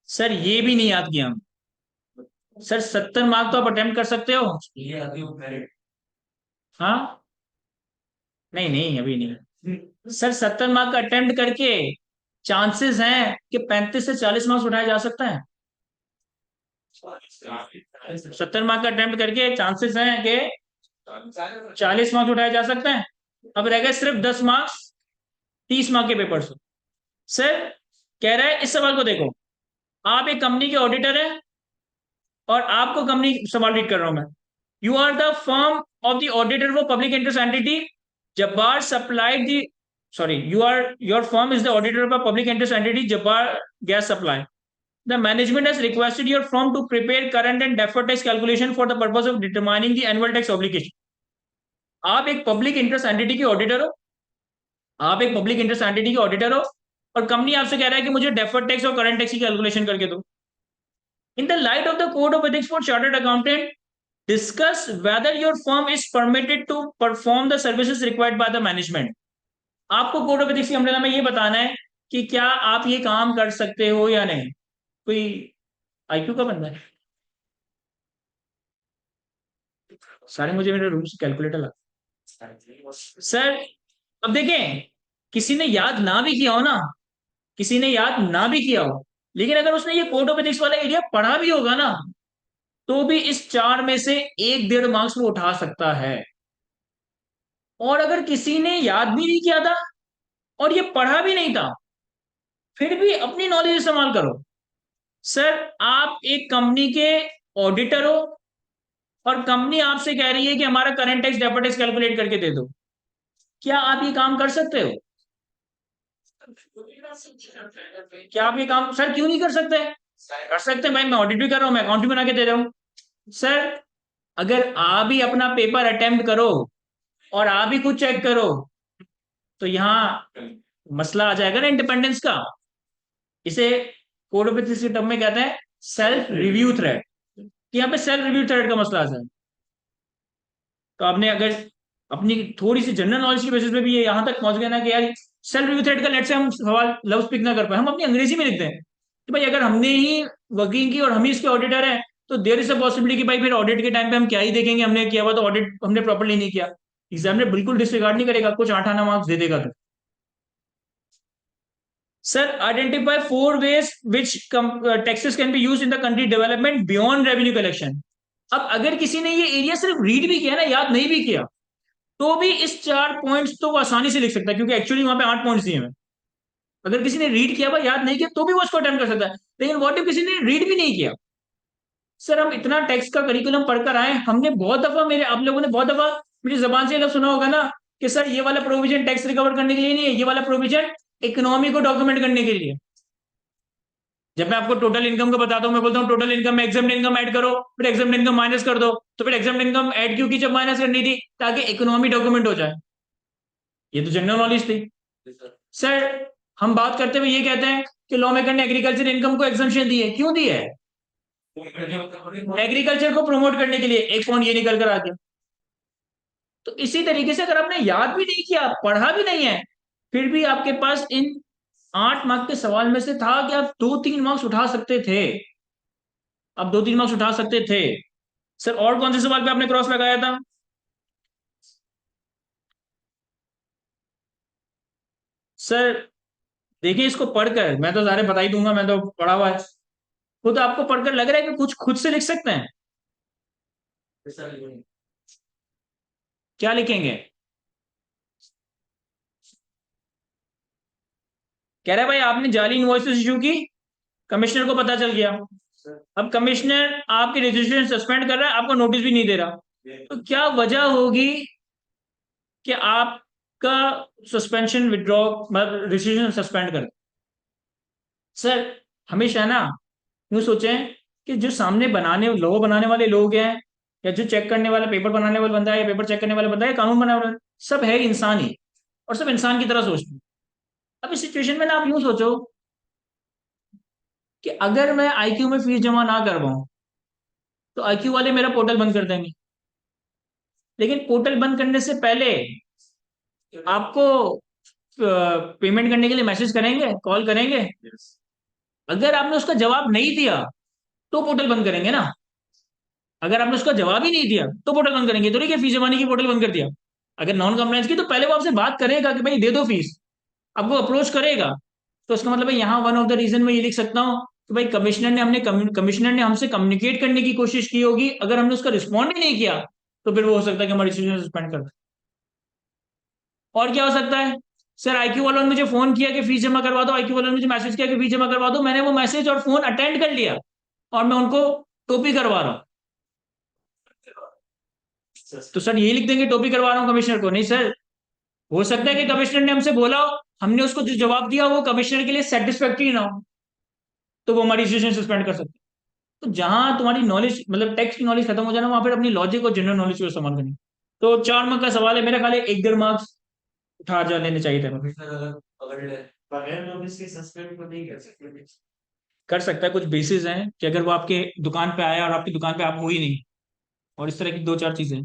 सर ये भी नहीं याद किया हम। सर 70 मार्क तो आप अटेम्प्ट कर सकते हो। ये आती है मेरिट। हाँ, नहीं नहीं अभी नहीं सर, 70 मार्क का अटेम्प्ट करके चांसेस हैं कि 35 से 40 मार्क्स उठाया जा सकता है। 70 मार्क का अटेम्प्ट करके चांसेस हैं कि 40 मार्क्स उठाया जा सकता है। अब रह गए सिर्फ 10 मार्क्स 30 मार्क के पेपर से। सर कह रहा है, इस सवाल को देखो, आप एक कंपनी के ऑडिटर हैं और आपको कंपनी सवाल रीड कर रहा हूं मैं। You are the firm of the auditor for public interest entity Jabbar supplied the sorry, your firm is the auditor of a public interest entity Jabbar Gas Supply. The management has requested your firm to prepare current and deferred tax calculation for the purpose of determining the annual tax obligation. आप एक public interest entity के auditor हो, आप एक public interest entity के auditor हो, और company आपसे कह रहा है कि मुझे डेफर्ड टैक्स और करंट टैक्स की कैलकुलेशन करके दो। In the light of the code of ethics for chartered accountant, discuss whether your firm is permitted to perform the services required by the management. आपको कोड ऑफ एथिक्स की umbrella में ये बताना है कि क्या आप ये काम कर सकते हो या नहीं। कोई आईक्यू का बंदा है? सारे मुझे मेरे रूम से कैलकुलेटर लगा। सर अब देखें, किसी ने याद ना भी किया हो ना, किसी ने याद ना भी किया हो, लेकिन अगर उसने ये कोड ऑफ एथिक्स वाला एरिया पढ़ा भी होगा ना, तो भी इस 4 में से 1-1.5 मार्क्स वो उठा सकता है। और अगर किसी ने याद भी नहीं किया था और ये पढ़ा भी नहीं था, फिर भी अपनी नॉलेज इस्तेमाल करो। सर आप एक कंपनी के ऑडिटर हो और कंपनी आपसे कह रही है कि हमारा current tax deferred tax calculate करके दे दो, क्या आप ये काम कर सकते हो? क्या आप ये काम सर क्यों नहीं कर सकते? कर सकते हैं भाई, मैं ऑडिट भी कर रहा हूं, मैं अकाउंट भी बना के दे रहा हूं। सर अगर आप ही अपना पेपर अटेम्प्ट करो और आप ही खुद चेक करो, तो यहाँ मसला आ जाएगा ना इंडिपेंडेंस का। इसे कोड ऑफ एथिक्स के टर्म में कहते हैं सेल्फ रिव्यू थ्रेड। यहाँ पे सेल्फ रिव्यू थ्रेड का मसला आ जाए, तो आपने अगर अपनी थोड़ी सी जनरल नॉलेज की बेसिस पे भी ये यहां तक पहुंच गए ना कि यार सेल्फ रिव्यू थ्रेड का लेट से हम सवाल लव स्पीक ना कर पाए, हम अपनी अंग्रेजी में लिखते हैं कि भाई अगर हमने ही वर्किंग की और हम ही इसके ऑडिटर हैं, तो देर इज अ पॉसिबिलिटी कि भाई फिर ऑडिट के टाइम पे हम क्या ही देखेंगे, हमने किया हुआ तो ऑडिट हमने प्रॉपरली नहीं किया। एग्जामिनर बिल्कुल डिसरिगार्ड नहीं करेगा, कुछ 8 आना मार्क्स दे देगा। तो sir identify 4 ways which taxes can be used in the country development beyond revenue collection। अब अगर किसी ने ये एरिया सिर्फ रीड भी किया ना, याद नहीं भी किया, तो भी इस 4 पॉइंट्स तो वो आसानी से लिख सकता है, क्योंकि एक्चुअली वहां पे 8 पॉइंट्स दिए हैं। अगर किसी ने रीड किया हुआ याद नहीं किया, तो भी वो उसको अटेम्प्ट कर सकता है। लेकिन व्हाट इफ किसी ने रीड भी नहीं किया? सर हम इतना टैक्स का करिकुलम पढ़कर आए, हमने बहुत दफा, मेरे आप लोगों ने बहुत दफा मेरी जबान से लफ्ज सुना होगा ना कि सर ये वाला प्रोविजन टैक्स रिकवर करने के लिए नहीं है, ये वाला प्रोविजन इकोनॉमी को डॉक्यूमेंट करने के लिए। जब मैं आपको टोटल इनकम का बताता हूं, मैं बोलता हूं टोटल इनकम में एग्जाम इनकम ऐड करो, फिर एग्जाम इनकम माइनस कर दो, तो फिर एग्जाम इनकम ऐड क्यों की जब माइनस करनी थी? ताकि इकोनॉमी डॉक्यूमेंट हो जाए। ये तो जनरल नॉलेज थी। सर हम बात करते हुए ये कहते हैं कि लॉ मेकर ने एग्रीकल्चर इनकम को एग्जम्पशन दी है, क्यों दी है? एग्रीकल्चर को प्रमोट करने के लिए। एक पॉइंट ये निकल कर आ गया। तो इसी तरीके से अगर आपने याद भी नहीं किया, पढ़ा भी नहीं है, फिर भी आपके पास इन 8 मार्क के सवाल में से था कि आप 2-3 मार्क्स उठा सकते थे। आप 2-3 मार्क्स उठा सकते थे। सर और कौन से सवाल पे आपने क्रॉस लगाया था? सर देखिए, इसको पढ़कर मैं तो सारे बता ही दूंगा, मैं तो पढ़ा हुआ है। खुद आपको पढ़कर लग रहा है कि कुछ खुद से लिख सकते हैं? क्या लिखेंगे? कह रहे भाई आपने जाली इनवॉइसेस इशू की, कमिश्नर को पता चल गया। अब कमिश्नर आपकी रजिस्ट्रेशन सस्पेंड कर रहा है, आपको नोटिस भी नहीं दे रहा, तो क्या वजह होगी कि आपका सस्पेंशन विड्रॉ, मतलब रजिस्ट्रेशन सस्पेंड कर? सर हमेशा ना यूं सोचें कि जो सामने बनाने लॉ बनाने वाले लोग हैं, या जो चेक करने वाला पेपर बनाने वाला बंदा है, या पेपर चेक करने वाला बंदा है, कानून बनाने वाला, सब है इंसान ही, और सब इंसान की तरह सोचते हैं। अब इस सिचुएशन में ना आप यूं सोचो कि अगर मैं आईक्यू में फीस जमा ना करवाऊं, तो आईक्यू वाले मेरा पोर्टल बंद कर देंगे। लेकिन पोर्टल बंद करने से पहले आपको पेमेंट करने के लिए मैसेज करेंगे, कॉल करेंगे। अगर आपने उसका जवाब नहीं दिया, तो पोर्टल बंद करेंगे ना। अगर आपने उसका जवाब ही नहीं दिया तो पोर्टल बंद करेंगे, तो नहीं कि फीस जमा नहीं की पोर्टल बंद कर दिया। अगर नॉन कंप्लायंस की तो पहले वो आपसे बात करेगा कि भाई दे दो फीस, आपको अप्रोच करेगा। तो उसका मतलब है यहाँ वन ऑफ द रीजन मैं ये लिख सकता हूँ कि भाई कमिश्नर ने हमसे कम्युनिकेट करने की कोशिश की होगी, अगर हमने उसका रिस्पॉन्ड ही नहीं किया तो फिर वो हो सकता है कि हमारी डिसीजन सस्पेंड कर दे। और क्या हो सकता है, सर आईक्यू वालों ने मुझे फोन किया कि फीस जमा करवा दो, आईक्यू वालों ने मुझे मैसेज किया कि फीस जमा करवा दो, मैंने वो मैसेज और फोन अटेंड कर लिया और मैं उनको टोपी करवा रहा हूँ। तो सर ये लिख देंगे टोपी करवा रहा हूँ कमिश्नर को? नहीं सर, हो सकता है कि कमिश्नर ने हमसे बोला हो, हमने उसको जो जवाब दिया वो कमिश्नर के लिए सेटिस्फैक्ट्री ना हो, तो वो हमारी डिसीजन सस्पेंड कर सकते हैं। तो जहां तुम्हारी नॉलेज मतलब टेक्स्ट की नॉलेज खत्म हो जाना, वहां फिर अपनी लॉजिक और जनरल नॉलेज को इस्तेमाल करनी। तो 4 मार्क का सवाल है, मेरा ख्याल है 1-1.5 मार्क्स उठा जा लेने चाहिए थे। बगैर नोटिस के सस्पेंड को नहीं कर सकते। कर सकता है, कुछ बेसिस हैं कि अगर वो आपके दुकान पे आया और आपकी दुकान पे आप हो ही नहीं, और इस तरह की 2-4 चीजें।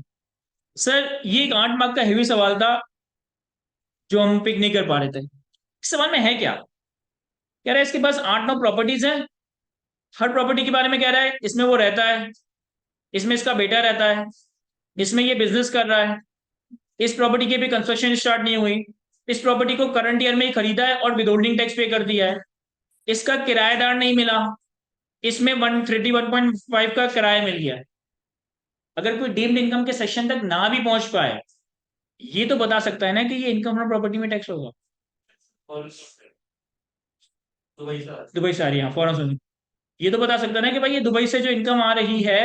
सर ये एक 8 मार्क का हेवी सवाल था जो हम पिक नहीं कर पा रहे थे। इस सवाल में है क्या, कह रहा है इसके पास 8-9 प्रॉपर्टीज हैं, हर प्रॉपर्टी के बारे में कह रहा है, इसमें वो रहता है, इसमें इसका बेटा रहता है, इसमें ये बिजनेस कर रहा है, इस प्रॉपर्टी की भी कंस्ट्रक्शन स्टार्ट नहीं हुई, इस प्रॉपर्टी को करंट ईयर में ही खरीदा है और विदहोल्डिंग टैक्स पे कर दिया है, इसका किराएदार नहीं मिला, इसमें 131.5 का किराया मिल गया है। अगर कोई डीम्ड इनकम के सेक्शन तक ना भी पहुंच पाए, ये तो बता सकता है ना कि ये इनकम फ्रॉम प्रॉपर्टी में टैक्स होगा। और दुबई का दुबई से आ रही है फॉरन सोर्स, ये तो बता सकता है ना कि भाई ये दुबई से जो इनकम आ रही है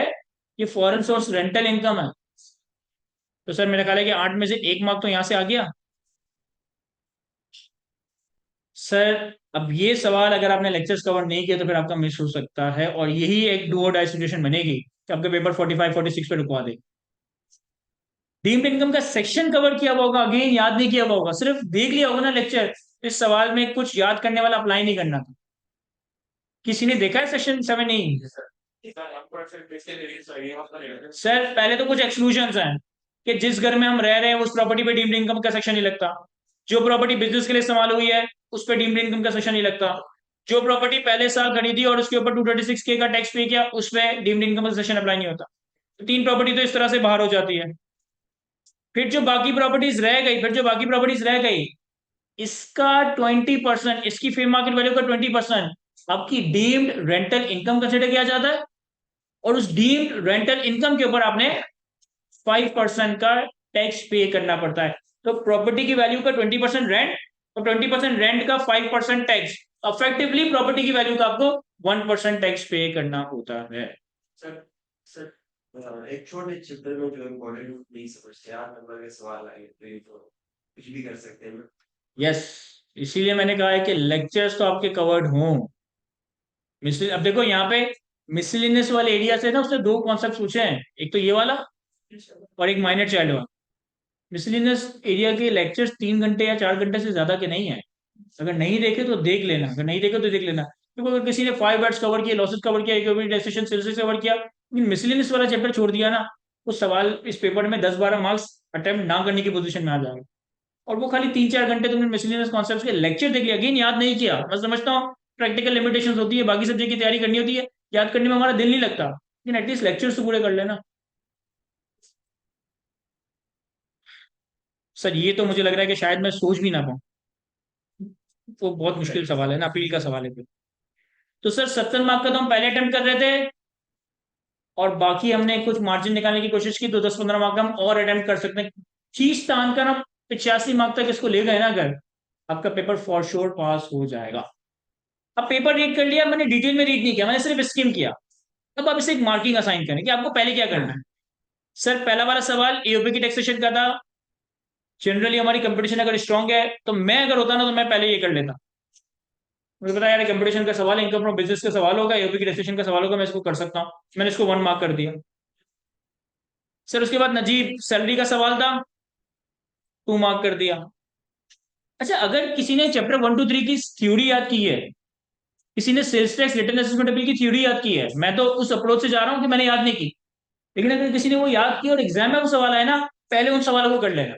ये फॉरेन सोर्स रेंटल इनकम है। तो सर मेरा ख्याल है कि 8 में से 1 मार्क तो यहां से आ गया। सर अब ये सवाल अगर आपने लेक्चर्स कवर नहीं किया तो फिर आपका मिस हो सकता है, और यही एक डू और डाई सिचुएशन बनेगी कि आपके पेपर 45-46 पे रुकवा दे। डीम्ड इनकम का सेक्शन कवर किया हुआ होगा, अगेन याद नहीं किया हुआ होगा, सिर्फ देख लिया होगा ना लेक्चर, इस सवाल में कुछ याद करने वाला अप्लाई नहीं करना था। किसी ने देखा है सेक्शन 7? नहीं सर, पहले तो कुछ एक्सक्लूजन हैं कि जिस घर में हम रह रहे हैं उस प्रॉपर्टी पे डीम्ड इनकम का सेक्शन नहीं लगता, जो प्रॉपर्टी बिजनेस के लिए इस्तेमाल हुई है उस पर डीम्ड इनकम का सेक्शन नहीं लगता, जो प्रॉपर्टी पहले साल खरीदी और उसके ऊपर 236K का टैक्स पे किया उस पर डीम्ड इनकम का सेक्शन अप्लाई नहीं होता। तो 3 प्रॉपर्टी तो इस तरह से बाहर हो जाती है। फिर जो बाकी प्रॉपर्टीज रह गई, इसका 20%, इसकी फेयर मार्केट वैल्यू का 20% आपकी डीम्ड रेंटल इनकम कंसिडर किया जाता है, और उस डीम्ड रेंटल इनकम के ऊपर आपने 5% का टैक्स पे करना पड़ता है। तो प्रॉपर्टी की वैल्यू का 20% रेंट और 20% रेंट का 5% टैक्स, अफेक्टिवली प्रॉपर्टी की वैल्यू का आपको 1% टैक्स पे करना होता है। सर सर एक छोटे चित्र में जो इम्पोर्टेंट नहीं समझते 8 नंबर के सवाल आए तो ये तो कुछ भी कर सकते हैं। यस, इसीलिए मैंने कहा है कि लेक्चर्स तो आपके कवर्ड हों। अब देखो यहाँ पे मिसलिनियस वाले एरिया से ना उसने 2 कॉन्सेप्ट पूछे हैं, एक तो ये वाला और एक माइनर चाइल्ड वाला। मिसलिनियस एरिया के लेक्चर्स 3 घंटे या 4 घंटे से ज्यादा के नहीं है, अगर नहीं देखे तो देख लेना, अगर नहीं देखे तो देख लेना, क्योंकि अगर किसी ने 5 वर्ड्स कवर किए, लॉसेस कवर किया, इक्विटी सेल्स कवर किया, लेकिन मिसलिनियस वाला चैप्टर छोड़ दिया ना, उस सवाल इस पेपर में 10-12 मार्क्स अटेम्प्ट ना करने की पोजीशन में आ जाएगा। और वो खाली 3-4 घंटे तुमने मिसलिनियस कॉन्सेप्ट्स के लेक्चर देख लिया, अगेन याद नहीं किया। मैं समझता हूँ प्रैक्टिकल लिमिटेशंस होती है, बाकी सब्जेक्ट की तैयारी करनी होती है, याद करने में हमारा दिल नहीं लगता, लेकिन एटलीस्ट लेक्चर्स तो पूरे कर लेना। सर ये तो मुझे लग रहा है कि शायद मैं सोच भी ना पाऊँ, वो बहुत मुश्किल सवाल है ना, अपील का सवाल है फिर। तो सर 70 मार्क का तो हम पहले अटेम्प्ट कर रहे थे, और बाकी हमने कुछ मार्जिन निकालने की कोशिश की, तो 10-15 मार्क का हम और अटेम्प्ट कर सकते हैं। चीज तान कर हम 85 मार्क तक इसको ले गए ना, अगर आपका पेपर फॉर श्योर पास हो जाएगा। अब पेपर रीड कर लिया मैंने, डिटेल में रीड नहीं किया, मैंने सिर्फ स्किम किया। अब आप इसे एक मार्किंग असाइन करें कि आपको पहले क्या करना है। सर पहला वाला सवाल एओपी की टैक्सेशन का था, जनरली हमारी कंपटीशन अगर स्ट्रांग है तो मैं अगर होता ना तो मैं पहले ये कर लेता। मुझे पता है यार कंपटीशन का सवाल, इनकम फ्रॉम बिजनेस का सवाल होगा, एओपी की टैक्सेशन का सवाल होगा, मैं इसको कर सकता हूँ, मैंने इसको 1 मार्क कर दिया। सर उसके बाद नजीब सैलरी का सवाल था, 2 मार्क कर दिया। अच्छा, अगर किसी ने चैप्टर 1 to 3 की थ्योरी याद की है, किसी ने sales tax return assessment bill की थ्योरी याद की है, मैं तो उस अप्रोच से जा रहा हूँ कि मैंने याद नहीं की, लेकिन अगर किसी ने वो याद की और एग्जाम में वो सवाल आए ना, पहले उन सवालों को कर लेना।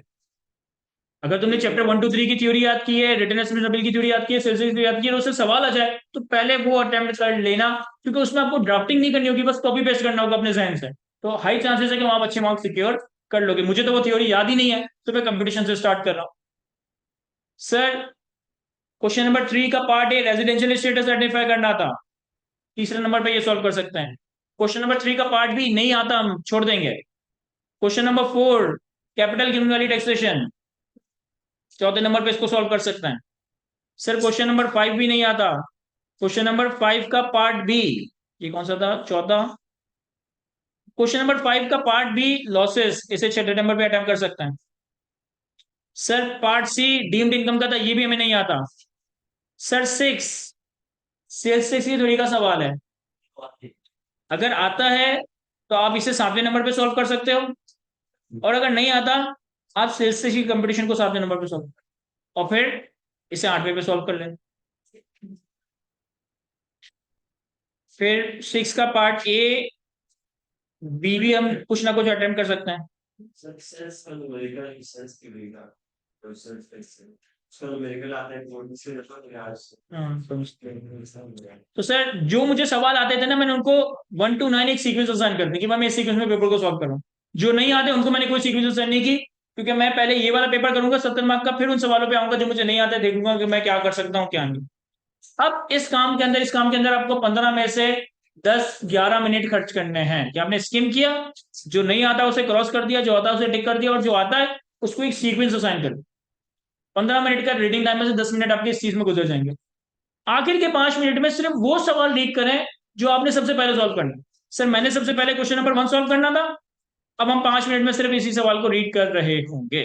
अगर तुमने चैप्टर 1 to 3 की थ्योरी याद की है, रिटर्न असेसमेंट बिल की थ्योरी याद की है, सेल्स टैक्स याद की है, और उससे सवाल आ जाए तो पहले वो अटेम्प्ट कर लेना, क्योंकि उसमें आपको ड्राफ्टिंग नहीं करनी होगी, बस कॉपी पेस्ट करना होगा अपने जहन से। तो हाई चांसेस है कि वहां आप अच्छे मार्क्स सिक्योर कर लोगे। मुझे तो वो थ्योरी याद ही नहीं है, तो मैं कंपटीशन से स्टार्ट कर रहा हूँ। सर क्वेश्चन नंबर 3 का part A residential status identify करना था, तीसरे नंबर पे ये सॉल्व कर सकते हैं। क्वेश्चन नंबर 3 का पार्ट बी नहीं आता, हम छोड़ देंगे। क्वेश्चन नंबर 4 कैपिटल गिवन वाली टैक्सेशन, चौथे नंबर पे इसको सॉल्व कर सकते हैं। सर क्वेश्चन नंबर 5 भी नहीं आता। क्वेश्चन नंबर 5 का पार्ट बी, ये कौन सा था, चौथा। क्वेश्चन नंबर 5 का पार्ट बी लॉसेस, इसे छठे नंबर पे अटेम्प्ट कर सकते हैं। Sir part C deemed income का था, ये भी हमें नहीं आता। सर 6 सेल्स टैक्स की थ्योरी का सवाल है, अगर आता है तो आप इसे 7वें नंबर पे सॉल्व कर सकते हो, और अगर नहीं आता आप सेल्स टैक्स की कंपटीशन को 7वें नंबर पे सॉल्व, और फिर इसे 8वें पे सॉल्व कर लें। फिर 6 का पार्ट ए बी भी हम कुछ ना कुछ अटेम्प्ट कर सकते हैं। सक्सेस का न्यूमेरिकल सेंस की लेगा, तो सेंस टेक्स्ट उसका न्यूमेरिकल आता है कोड से रखो तो यार तो सर जो मुझे सवाल आते थे ना, मैंने उनको 1 to 9 एक सीक्वेंस असाइन कर दी कि मैं इस सीक्वेंस में पेपर को सॉल्व करूं। जो नहीं आते उनको मैंने कोई सीक्वेंस असाइन नहीं की, क्योंकि मैं पहले ये वाला पेपर करूंगा 70 मार्क का, फिर उन सवालों पे आऊंगा जो मुझे नहीं आते, देखूंगा कि मैं क्या कर सकता हूँ क्या नहीं। अब इस काम के अंदर आपको 15 में से 10-11 मिनट खर्च करने हैं कि आपने स्किम किया, जो नहीं आता उसे क्रॉस कर दिया, जो आता है उसे टिक कर दिया, और जो आता है उसको एक सीक्वेंस असाइन कर दिया। 15 मिनट का रीडिंग टाइम में से 10 मिनट आपके इस चीज में गुजर जाएंगे। आखिर के 5 मिनट में सिर्फ वो सवाल रीड करें जो आपने सबसे पहले सॉल्व करना। सर मैंने सबसे पहले क्वेश्चन नंबर 1 सॉल्व करना था, अब हम 5 मिनट में सिर्फ इसी सवाल को रीड कर रहे होंगे।